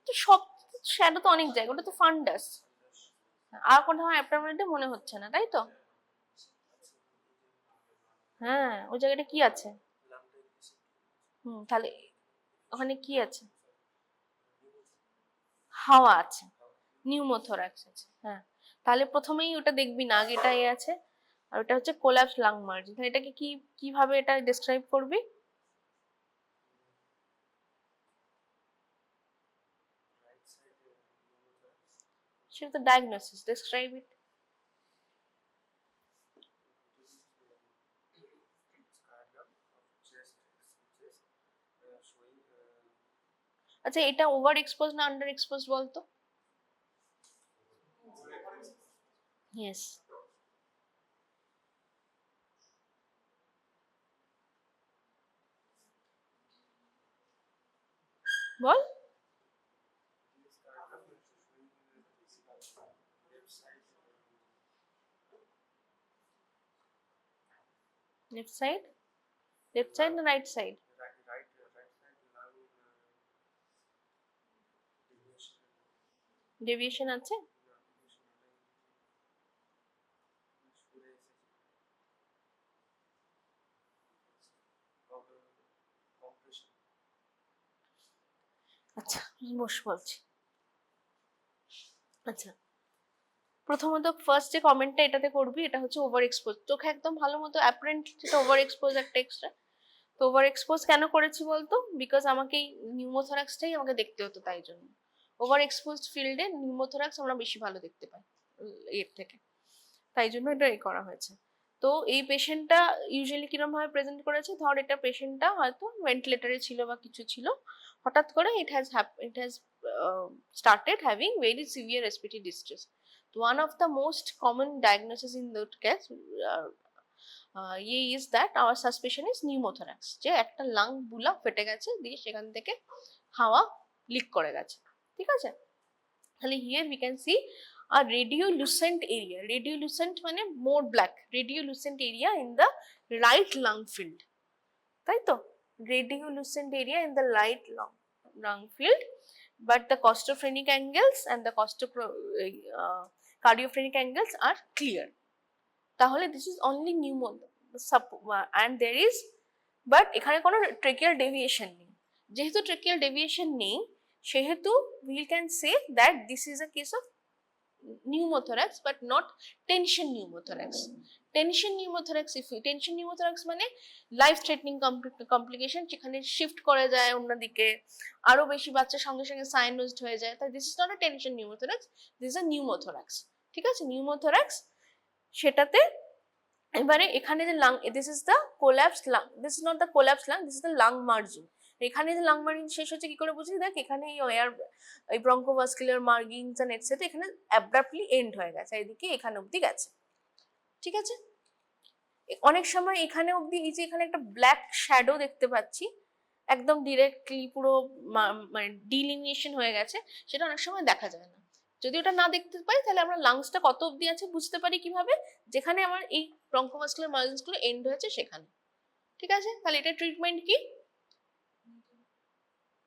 তো সব শ্যাডো তো অনেক জায়গা, ওটা তো ফান্ডাস, আর কোথাও অ্যাবনর্মালিটি মনে হচ্ছে না, তাই তো? হ্যাঁ, ওই জায়গাটা কি আছে? তাহলে ওখানে কি আছে? হাওয়া আছে, নিউমোথোরাক্স আছে। হ্যাঁ, তাহলে প্রথমেই ওটা দেখবি না, আগে এটাই আছে, আর ওটা হচ্ছে কোলাপস লাং মার্জিন। তাহলে এটাকে কি কিভাবে এটা ডেসক্রাইব করবি? সেটা তো ডায়াগনোসিস, ডেসক্রাইব ইট। আচ্ছা, এটা ওভার এক্সপোজ না আন্ডার এক্সপোজ বলতো? ইয়েস, বল। লেফট সাইড, লেফট সাইড না right side? Right side lung deviation. Deviation আছে? আচ্ছা বলছি। আচ্ছা প্রথমত ফার্স্ট যে কমেন্টটা এটাতে করবি এটা হচ্ছে ওভার এক্সপোজ, চোখে একদম ভালো মতো অ্যাপারেন্ট যেটা ওভার এক্সপোজ একটা এক্সট্রা। তো ওভার এক্সপোজ কেন করেছি বলতো, বিকজ আমাকে এই নিউমোথোরাক্সটাই আমাকে দেখতে হতো, তাই জন্য ওভার এক্সপোজ ফিল্ডে নিউমোথোরাক্স আমরা বেশি ভালো দেখতে পাই এর থেকে, তাই জন্য এটা করা হয়েছে। তো এই পেশেন্টটা ইউজুয়ালি কিরকম ভাবে প্রেজেন্ট করেছে, ধর এটা পেশেন্টটা হয়তো ভেন্টিলেটরে ছিল বা কিছু ছিল, হঠাৎ করে it has started having very severe respiratory distress. So one of the most common diagnosis in that case is that our suspicion is pneumothorax, যে একটা লাং বুলা ফেটে গেছে, দিয়ে সেখান থেকে হাওয়া লিক করে গেছে। ঠিক আছে, তাহলে here we can see a radiolucent area. Radiolucent মানে more black, radiolucent area in the right lung field, তাই তো, radiolucent area in the right lung field, but the costophrenic angles and the cardiophrenic angles are clear. তাহলে this is only and there is, but এখানে কোনো tracheal deviation নেই, যেহেতু tracheal deviation নেই সেহেতু we can say that this is a case of pneumothorax but not tension pneumothorax. Tension pneumothorax মানে life threatening complication, যেখানে shift করে যায় অন্যদিকে, আরো বেশি বাচ্চার সঙ্গে সঙ্গে সাইনোজড হয়ে যায়, তাই this is not a tension pneumothorax, this is a pneumothorax. ঠিক আছে, নিউমোথোরাক্স সেটাতে এবারে এখানে যে lung, this is the collapsed lung, this is not the collapsed lung, this is the lung margin. এখানে যে লাং মার্জিন শেষ হচ্ছে কি করে বুঝি, দেখ এখানে এই ব্রঙ্কোভাস্কুলার মার্জিনস এন্ড এটসেট্রা এখানে অ্যাব্রাপ্টলি এন্ড হয়ে গেছে, এদিকে এখানে অবধি গেছে। ঠিক আছে, অনেক সময় এখানে অবধি এই যে এখানে একটা ব্ল্যাক শ্যাডো দেখতে পাচ্ছি, একদম ডিরেক্টলি পুরো মানে ডিলিনিয়েশন হয়ে গেছে, সেটা অনেক সময় দেখা যায় না। যদি ওটা না দেখতে পাই তাহলে আমরা লাংসটা কত অবধি আছে বুঝতে পারি কিভাবে, যেখানে আমার এই ব্রঙ্কোভাস্কুলার মার্জিনস গুলো এন্ড হয়েছে সেখানে। ঠিক আছে, তাহলে এটা ট্রিটমেন্ট কি,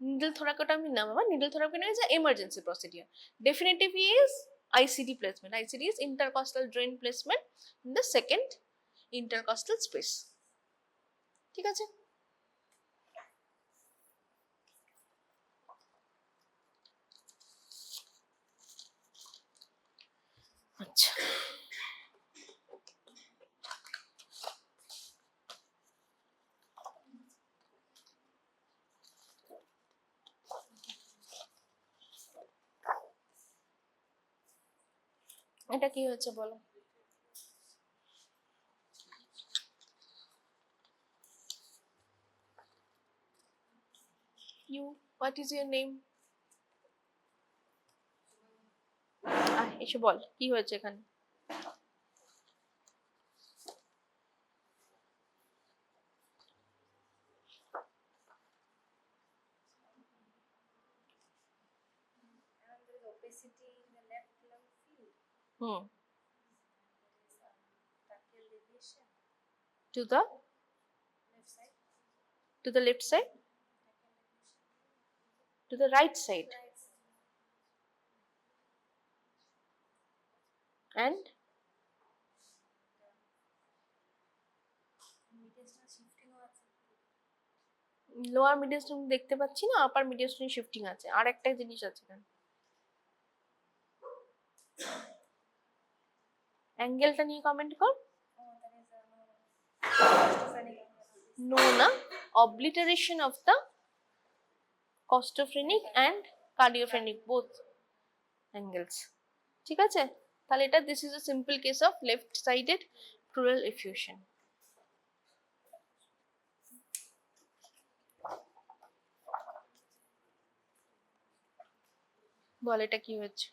নিডল থোরাকোটমি না বাবা, needle thoracotomy is a emergency procedure, definitive is ICD placement. ICD is intercostal drain placement in the second intercostal space. ঠিক আছে, আচ্ছা এটা কি হচ্ছে বলো, you, what is your name? এসে বল কি হয়েছে এখানে। Opacity in the left lung field. Hmm, Tracheal deviation. to the Left side. to the left side, to the right side, Right side. and Mediastinal shifting আছে. Lower মিডিয়াস্টিন দেখতে পাচ্ছি না, আপার মিডিয়াস্টিন shifting আছে, আর একটা জিনিস আছে এখানে, অ্যাঙ্গেলটা নিয়ে কমেন্ট কর। Oh, that is costophrenic. No na, obliteration of the costophrenic and cardiophrenic both angles. ঠিক আছে, তাহলে এটা this is a simple case of left sided pleural effusion. বল এটা কি হচ্ছে,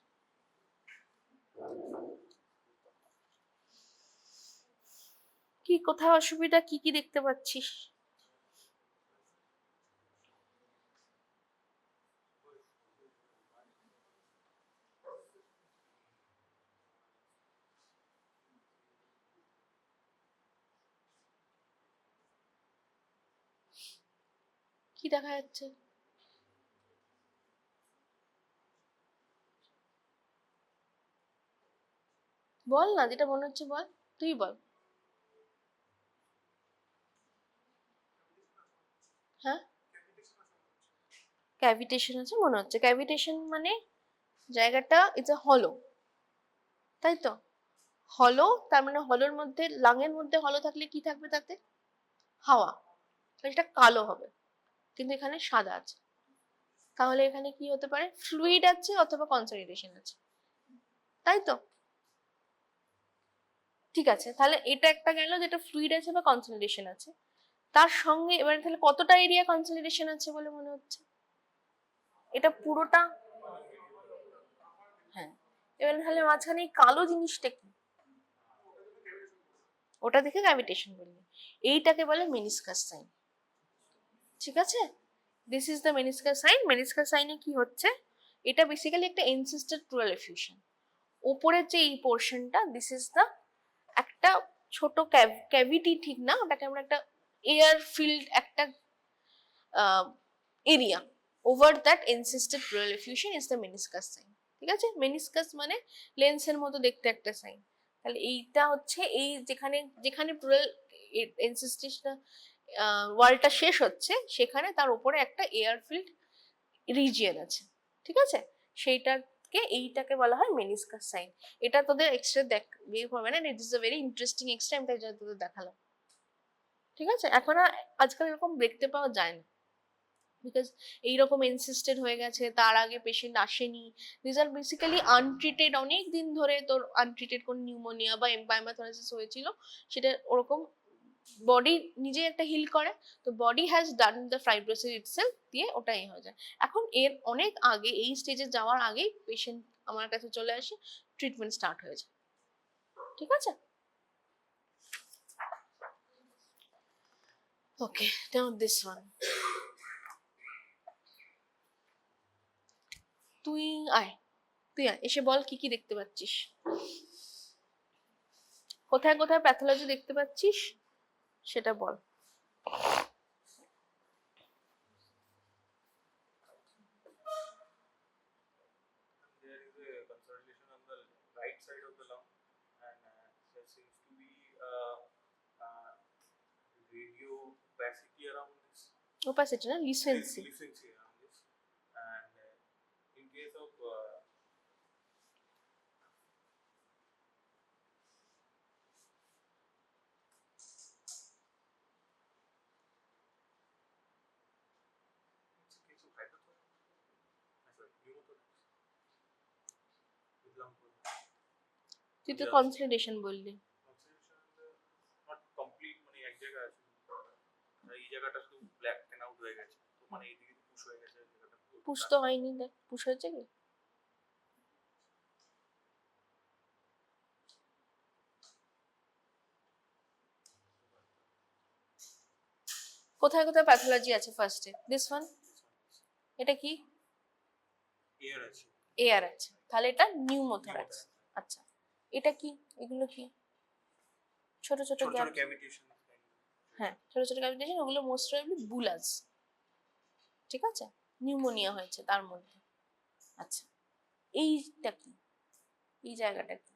কি কোথায় অসুবিধা, কি কি দেখতে পাচ্ছিস? কি দেখা যাচ্ছে? বল না, যেটা মনে হচ্ছে বল, তুই বল। হ্যাঁ, ক্যাভিটেশন আছে মনে হচ্ছে। ক্যাভিটেশন মানে জায়গাটা ইটস আ হলো, তাই তো? হলো, তার মানে হলোর মধ্যে, লাঙের মধ্যে হলো থাকলে কি থাকবে তাতে? হাওয়া। এটা কালো হবে, কিন্তু এখানে সাদা আছে। তাহলে এখানে কি হতে পারে? ফ্লুইড আছে অথবা কনসলিডেশন আছে, তাই তো? ঠিক আছে, তাহলে এটা একটা গেল যেটা ফ্লুইড আছে বা কনসলিডেশন আছে। তার সঙ্গে এবারে তাহলে কতটা এরিয়া কনসলিডেশন আছে বলে মনে হচ্ছে? এটা পুরোটা। হ্যাঁ, এবার তাহলে মাঝখানে এই কালো জিনিসটা কি? ওটা দেখে ক্যাভিটেশন বললি। এইটাকে বলে মেনিসকাস সাইন। ঠিক আছে, this is the meniscus sign. Meniscus সাইনে কি হচ্ছে? এটা বেসিক্যালি একটা এনসিস্টেড প্লুরাল এফিউশন। উপরের যে এই পোর্শনটা, দিস ইজ দ্য একটা ছোট ক্যাভিটি, ঠিক না, ওটাকে আমরা একটা এয়ার ফিল্ড একটা area, over that encysted pleural effusion is the meniscus sign. ঠিক আছে, মেনিসকাস মানে লেন্সের মতো দেখতে একটা সাইন। তাহলে এইটা হচ্ছে এই যেখানে যেখানে প্লুরাল এনসিস্টেশন ওয়ালটা শেষ হচ্ছে, সেখানে তার উপরে একটা এয়ার ফিল্ড রিজিয়ন আছে। ঠিক আছে, সেইটাকে এইটাকে বলা হয় মেনিসকাস সাইন। এটা তোদের এক্সট্রা বের হবে না, it is a very interesting extra, আমি তাই জন্য তোদের দেখালাম। ঠিক আছে, এখন আর আজকাল এরকম দেখতে পাওয়া যায় না, বিকজ এইরকম ইনসিস্টেড হয়ে গেছে। তার আগে পেশেন্ট আসেনি, দিস আর বেসিক্যালি আনট্রিটেড, অনেক দিন ধরে তোর আনট্রিটেড কোন নিউমোনিয়া বা এম্পাইমাথোরাইসিস হয়েছিল, সেটা ওরকম বডি নিজে একটা হিল করে, তো body has done the fibrosis itself, দিয়ে ওটাই হয়ে যায়। এখন এর অনেক আগে, এই স্টেজে যাওয়ার আগেই পেশেন্ট আমার কাছে চলে আসে, ট্রিটমেন্ট স্টার্ট হয়ে যায়। ঠিক আছে, ওকে, নাও দিস ওয়ান। তুই আয়, তুই আয়, এসে বল কি কি দেখতে পাচ্ছিস, কোথায় কোথায় প্যাথোলজি দেখতে পাচ্ছিস সেটা বল। There is a consolidation on the right side of the lung, and there seems to be radio opacity around this. Opacity না, লিসেন্সি। Licency around this, and in case of hydrothorax, sorry, pneumothorax with lung তুই তো consolidation বললি। Not complete, মানে এক জায়গায় আছে, এই জায়গাটা শুধু ব্ল্যাক ক্যান আউট হয়ে গেছে, তো মানে এইদিকে পুশ হয়ে গেছে, জায়গাটা পুশ তো হয়নি, দেখ পুশ হয়েছে কি? কোথায় কোথায় প্যাথোলজি আছে ফার্স্টে? দিস ওয়ান, এটা কি? এয়ার আছে, এয়ার আছে, তাহলে এটা নিউমোথোরাক্স। আচ্ছা, এটা কি? এগুলো কি? ছোট ছোট ছোট গ্যাপ। ছোট ক্যাভিটেশন। হ্যাঁ, ছোট ছোট ক্যাভিটেশন, ওগুলো মোস্ট প্রবাবলি বুলাস। ঠিক আছে, নিউমোনিয়া হয়েছে তার মধ্যে। আচ্ছা, এইটা কি? এই জায়গাটা কি?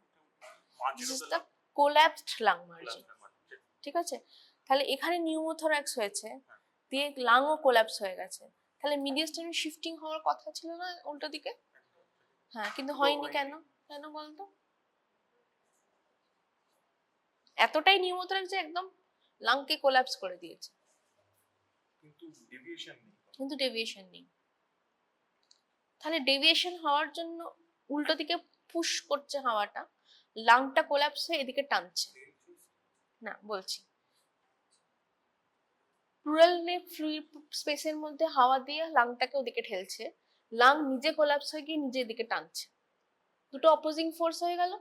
This is the collapsed lung margin. ঠিক আছে, তাহলে এখানে নিউমোথোরাক্স হয়েছে, দিয়ে লাংও কোল্যাপস হয়ে গেছে, তাহলে মিডিয়াস্টাইনাল শিফটিং হওয়ার কথা ছিল না উল্টো দিকে? হ্যাঁ, কিন্তু হয়নি কেন? কেন বলতো? এতটাই নিউমোথোরাক্স যে একদম লাংকে কোল্যাপস করে দিয়েছে, কিন্তু ডেভিয়েশন নেই। কিন্তু ডেভিয়েশন নেই। তাহলে ডেভিয়েশন হওয়ার জন্য উল্টো দিকে পুশ করছে হাওয়াটা, লাংটা কোল্যাপস হয়ে এদিকে টানছে না, বলছি প্লুরাল ফ্লুইড স্পেসের মধ্যে হাওয়া দিয়ে লাংটাকে ওদিকে ঠেলছে, লাং নিজে কোল্যাপস হয়ে গিয়ে নিজে এদিকে টানছে, দুটো অপোজিং ফোর্স হয়ে গেল।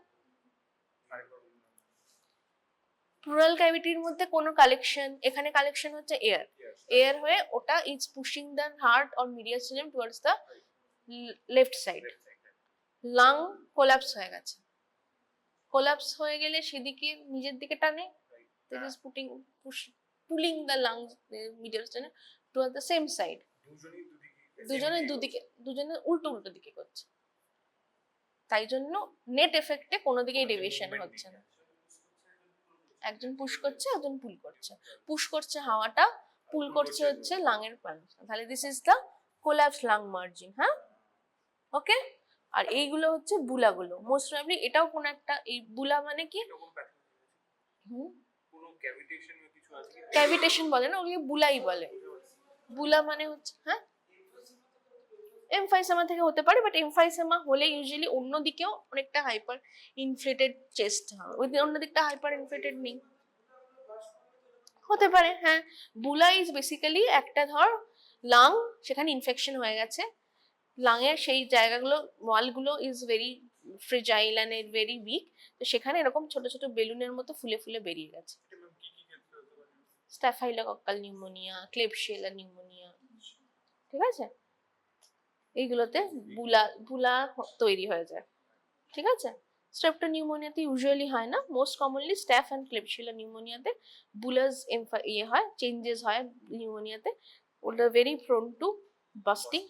প্লুরাল ক্যাভিটির মধ্যে কোনো কালেকশন, এখানে কালেকশন হচ্ছে এয়ার, এয়ার হয়ে ওটা is pushing the heart or mediastinum towards the left side. Lung collapse হয়ে গেছে, কোল্যাপস হয়ে গেলে সেদিকে নিজের দিকে টানে, this is pulling the lungs mediastinum towards the same side. দুজনে দুদিকে, দুজনে উল্টো উল্টো দিকে করছে। তাই জন্য নেট এফেক্টে কোনো দিকেই ডেভিয়েশন হচ্ছে না। একজন পুশ করছে, একজন পুল করছে। পুশ করছে হাওয়াটা, পুল করছে হচ্ছে লাংয়ের পানিটা। তাহলে this is the collapse lung margin. হ্যাঁ, ওকে। আর এইগুলো হচ্ছে বুলাগুলো। মোস্ট প্রবাবলি এটাও কোন একটা, এই বুলা মানে কি, কোনো ক্যাভিটেশন বা কিছু আছে কি? ক্যাভিটেশন বলে না, ওগুলো বুলাই বলে। বুলা মানে হচ্ছে, হ্যাঁ, এমফাইসেমা থেকে হতে পারে, বাট এমফাইসেমা হলে ইউজুয়ালি অন্য দিকেও অনেকটা হাইপার ইনফ্লেটেড চেস্ট হয়, ওই অন্য দিকটা হাইপার ইনফ্লেটেড নেই, হতে পারে। হ্যাঁ, বুলা ইজ বেসিক্যালি একটা ধর লাং, সেখানে ইনফেকশন হয়ে গেছে, লাংয়ের সেই জায়গাগুলো ওয়ালগুলো is very fragile and very weak, তো সেখানে এরকম ছোট ছোট বেলুনের মতো ফুলে ফুলে বেরিয়ে গেছে। কি কি ক্ষেত্রে হতে পারে? স্ট্যাফাইলোকক্কাল নিউমোনিয়া, ক্লেবশিয়েলা নিউমোনিয়া, ঠিক আছে, এইগুলোতে বুলা বুলা তৈরি হয়ে যায়। ঠিক আছে, স্ট্রেপ্টো নিউমোনিয়াতে ইউজুয়ালি হয় না, most commonly staph and klebsiella নিউমোনিয়াতে বুলাস হয়, চেঞ্জেস হয় নিউমোনিয়াতে, ওটা ভেরি প্রোন টু বাস্টিং,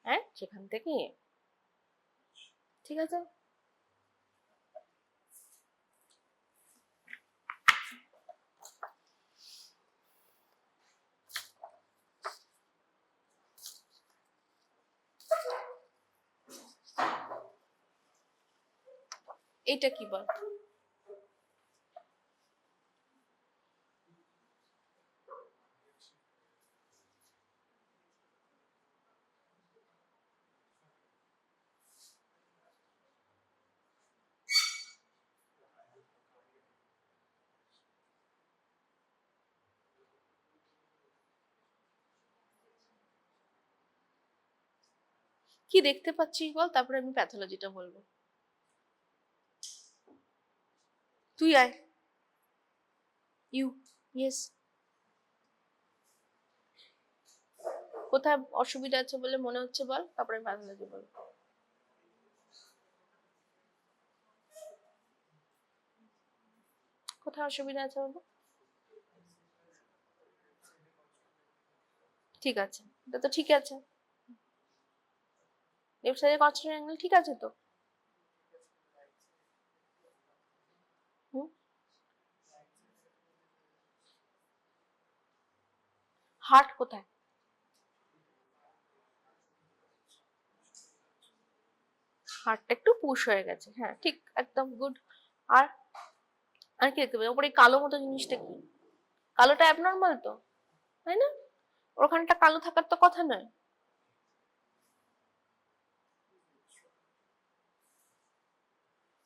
হ্যাঁ, সেখান থেকে ঠিক আছে। এইটা কি বল? কি দেখতে পাচ্ছিস বল, তারপরে আমি প্যাথোলজিটা বলবো। তুই আয়, ইউ, ইয়েস, কোথায় অসুবিধা আছে বলে মনে হচ্ছে বল, তারপরে আমি প্যাথোলজি বলবো। কোথায় অসুবিধা আছে বাবু? ঠিক আছে, এটা তো ঠিক আছে, লেফট সাইডে কনস্ট্যান্ট অ্যাঙ্গেল ঠিক আছে তো। হার্ট কোথায়? হার্টটা একটু পুশ হয়ে গেছে, হ্যাঁ ঠিক, একদম গুড। আর আর কি দেখতে পাবো ওপরে কালো মতো জিনিসটা কি? কালোটা অ্যাবনর্মাল তো, তাই না? ওখানটা কালো থাকার তো কথা নয়।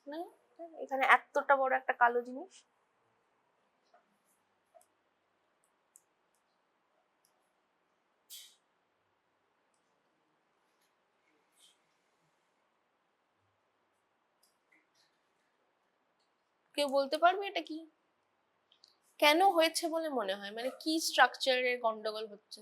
না, এখানে এতটা বড় একটা কালো জিনিস, কেউ বলতে পারবে এটা কি, কেন হয়েছে বলে মনে হয়, মানে কি স্ট্রাকচারের গন্ডগোল হচ্ছে?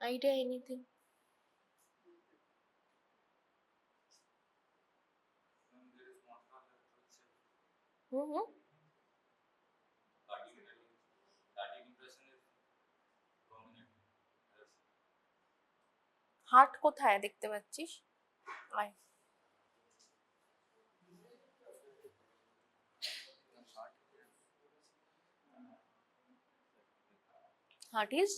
Idea, anything? Hmm hmm, heart কোথায় দেখতে পাচ্ছিস? আয়, হার্ট ইজ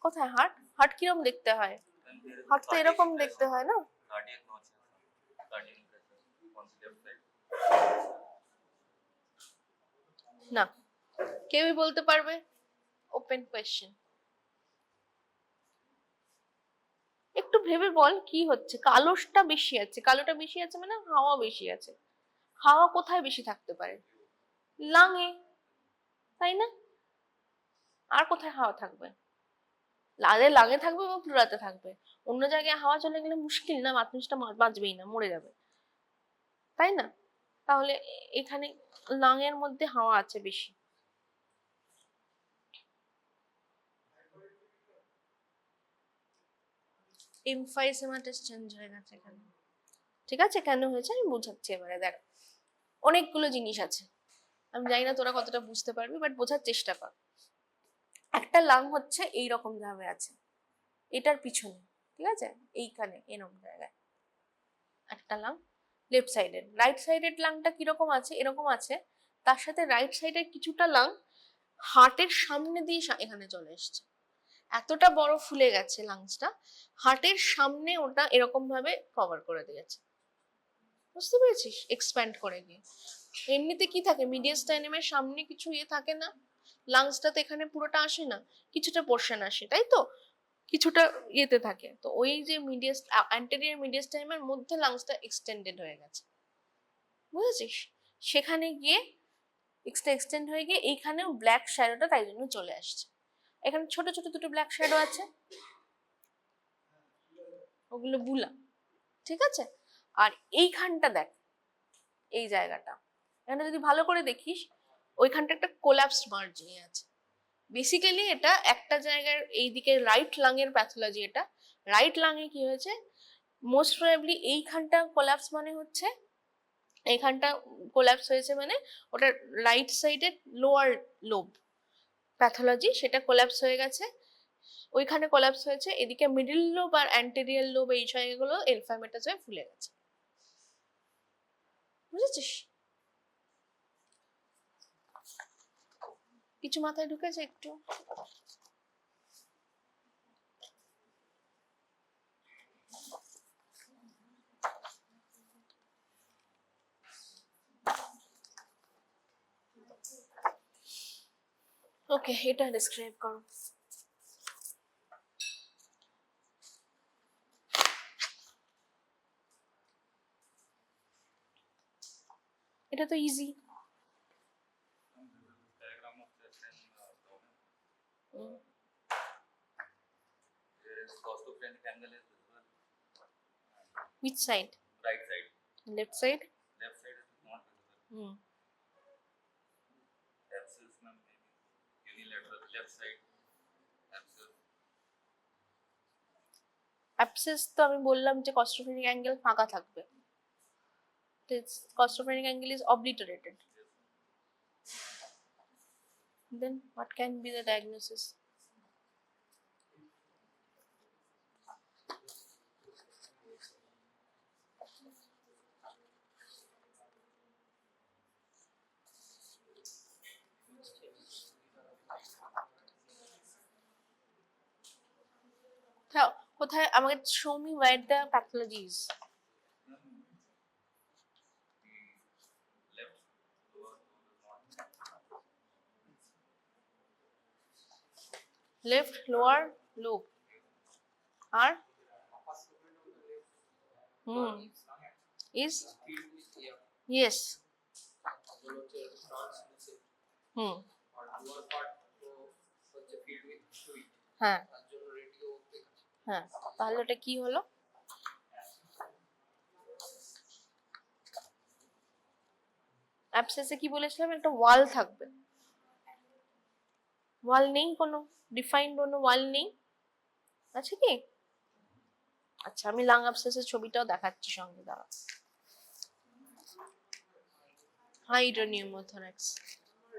কোথায়? হার্ট, হার্ট কিরকম দেখতে হয়? হার্ট তো এরকম দেখতে হয় না। না, কেউই বলতে পারবে? ওপেন কোয়েশ্চেন, একটু ভেবে বল কি হচ্ছে। কালোটা বেশি আছে, কালোটা বেশি আছে মানে হাওয়া বেশি আছে। হাওয়া কোথায় বেশি থাকতে পারে? লাঙে, তাই না? আর কোথায় হাওয়া থাকবে? লাঙে লাঙে থাকবে বা প্লুরাতে থাকবে। অন্য জায়গায় হাওয়া চলে গেলে মুশকিল না, মানুষটা বাঁচবেই না, মরে যাবে, তাই না? তাহলে এখানে লাঙের মধ্যে হাওয়া আছে বেশি। এমফাইসেমাটা চেঞ্জ হয়ে গেছে এখানে। ঠিক আছে, কেন হয়েছে আমি বোঝাচ্ছি এবারে। দেখ, অনেকগুলো জিনিস আছে, আমি জানি না তোরা কতটা বুঝতে পারবি, বাট বোঝার চেষ্টা কর। একটা লাং হচ্ছে এইরকম ভাবে আছে, এটার পিছনে, ঠিক আছে, এইখানে এরকম জায়গায় একটা লাং লেফট সাইডের। রাইট সাইডের লাংটা কিরকম আছে, এরকম আছে, তার সাথে রাইট সাইডের কিছুটা লাং হার্টের সামনে দিয়ে এখানে চলে এসছে, এতটা বড় ফুলে গেছে লাংসটা, হার্টের সামনে ওটা এরকম ভাবে কভার করে দিয়েছে, বুঝতে পেরেছিস, এক্সপ্যান্ড করে গিয়ে। এমনিতে কি থাকে, মিডিয়াস্টাইনামের সামনে কিছু ইয়ে থাকে না, লাংসটা তো এখানে পুরোটা আসে না, কিছুটা পোর্শন আসে, তাই তো, কিছুটা ইয়েতে থাকে, তো ওই যে অ্যান্টেরিয়র মিডিয়াস্টাইনামের মধ্যে লাংসটা এক্সটেন্ডেড হয়ে গেছে, বুঝেছিস, সেখানে গিয়ে এক্সটেন্ড হয়ে গিয়ে এইখানেও ব্ল্যাক শ্যাডোটা তাই জন্য চলে আসছে। এখানে ছোট ছোট দুটো ব্ল্যাক শ্যাডো আছে, ওগুলো বুলা, ঠিক আছে। আর এইখানটা দেখ, এই জায়গাটা, এখানে যদি ভালো করে দেখিস, ওইখানটা একটা কোল্যাপসড মার্জিন আছে। বেসিক্যালি এটা একটা জায়গার এইদিকে রাইট লাং এর প্যাথোলজি, এটা রাইট লাং এ কি হয়েছে, মোস্ট প্রবাবলি এইখানটা কোল্যাপস, মানে হচ্ছে এইখানটা কোল্যাপস হয়েছে, মানে ওটা রাইট সাইডের লোয়ার লোব প্যাথোলজি, সেটা কোল্যাপস হয়ে গেছে, ওইখানে কোল্যাপস হয়েছে, এদিকে মিডল লোব আর অ্যান্টেরিয়র লোব এই জায়গাগুলো এলফামেটাস হয়ে ফুলে গেছে, বুঝেছিস? কিছু মাথায় ঢুকেছে একটু? ওকে, এটা ডিসক্রাইব করো। এটা তো easy. Diagram of chest and abdomen. Mm. There is costophrenic angle is visible. Which side? Right side. Left side? Left side is not visible. Mm. Abscess maybe unilateral left side. Abscess. Abscess তো আমি বললাম যে costophrenic angle ফাঁকা থাকবে, costophrenic angle is obliterated. Then what can be the diagnosis? কোথায় আমাকে show me where the pathology is. Left lower lobe R is yes হ্যাঁ হ্যাঁ, তাহলে ওটা কি হলো? অ্যাবসেসে কি বলেছিলাম, একটা ওয়াল থাকবে, ওয়াল নেই, কোনো ডিফাইন্ড কোনো ওয়াল নেই, আছে কি? আচ্ছা, আমি লাং অ্যাবসেসের ছবিটাও দেখাচ্ছি সঙ্গে, দাঁড়া। হাইড্রোনিউমোথোরাক্স।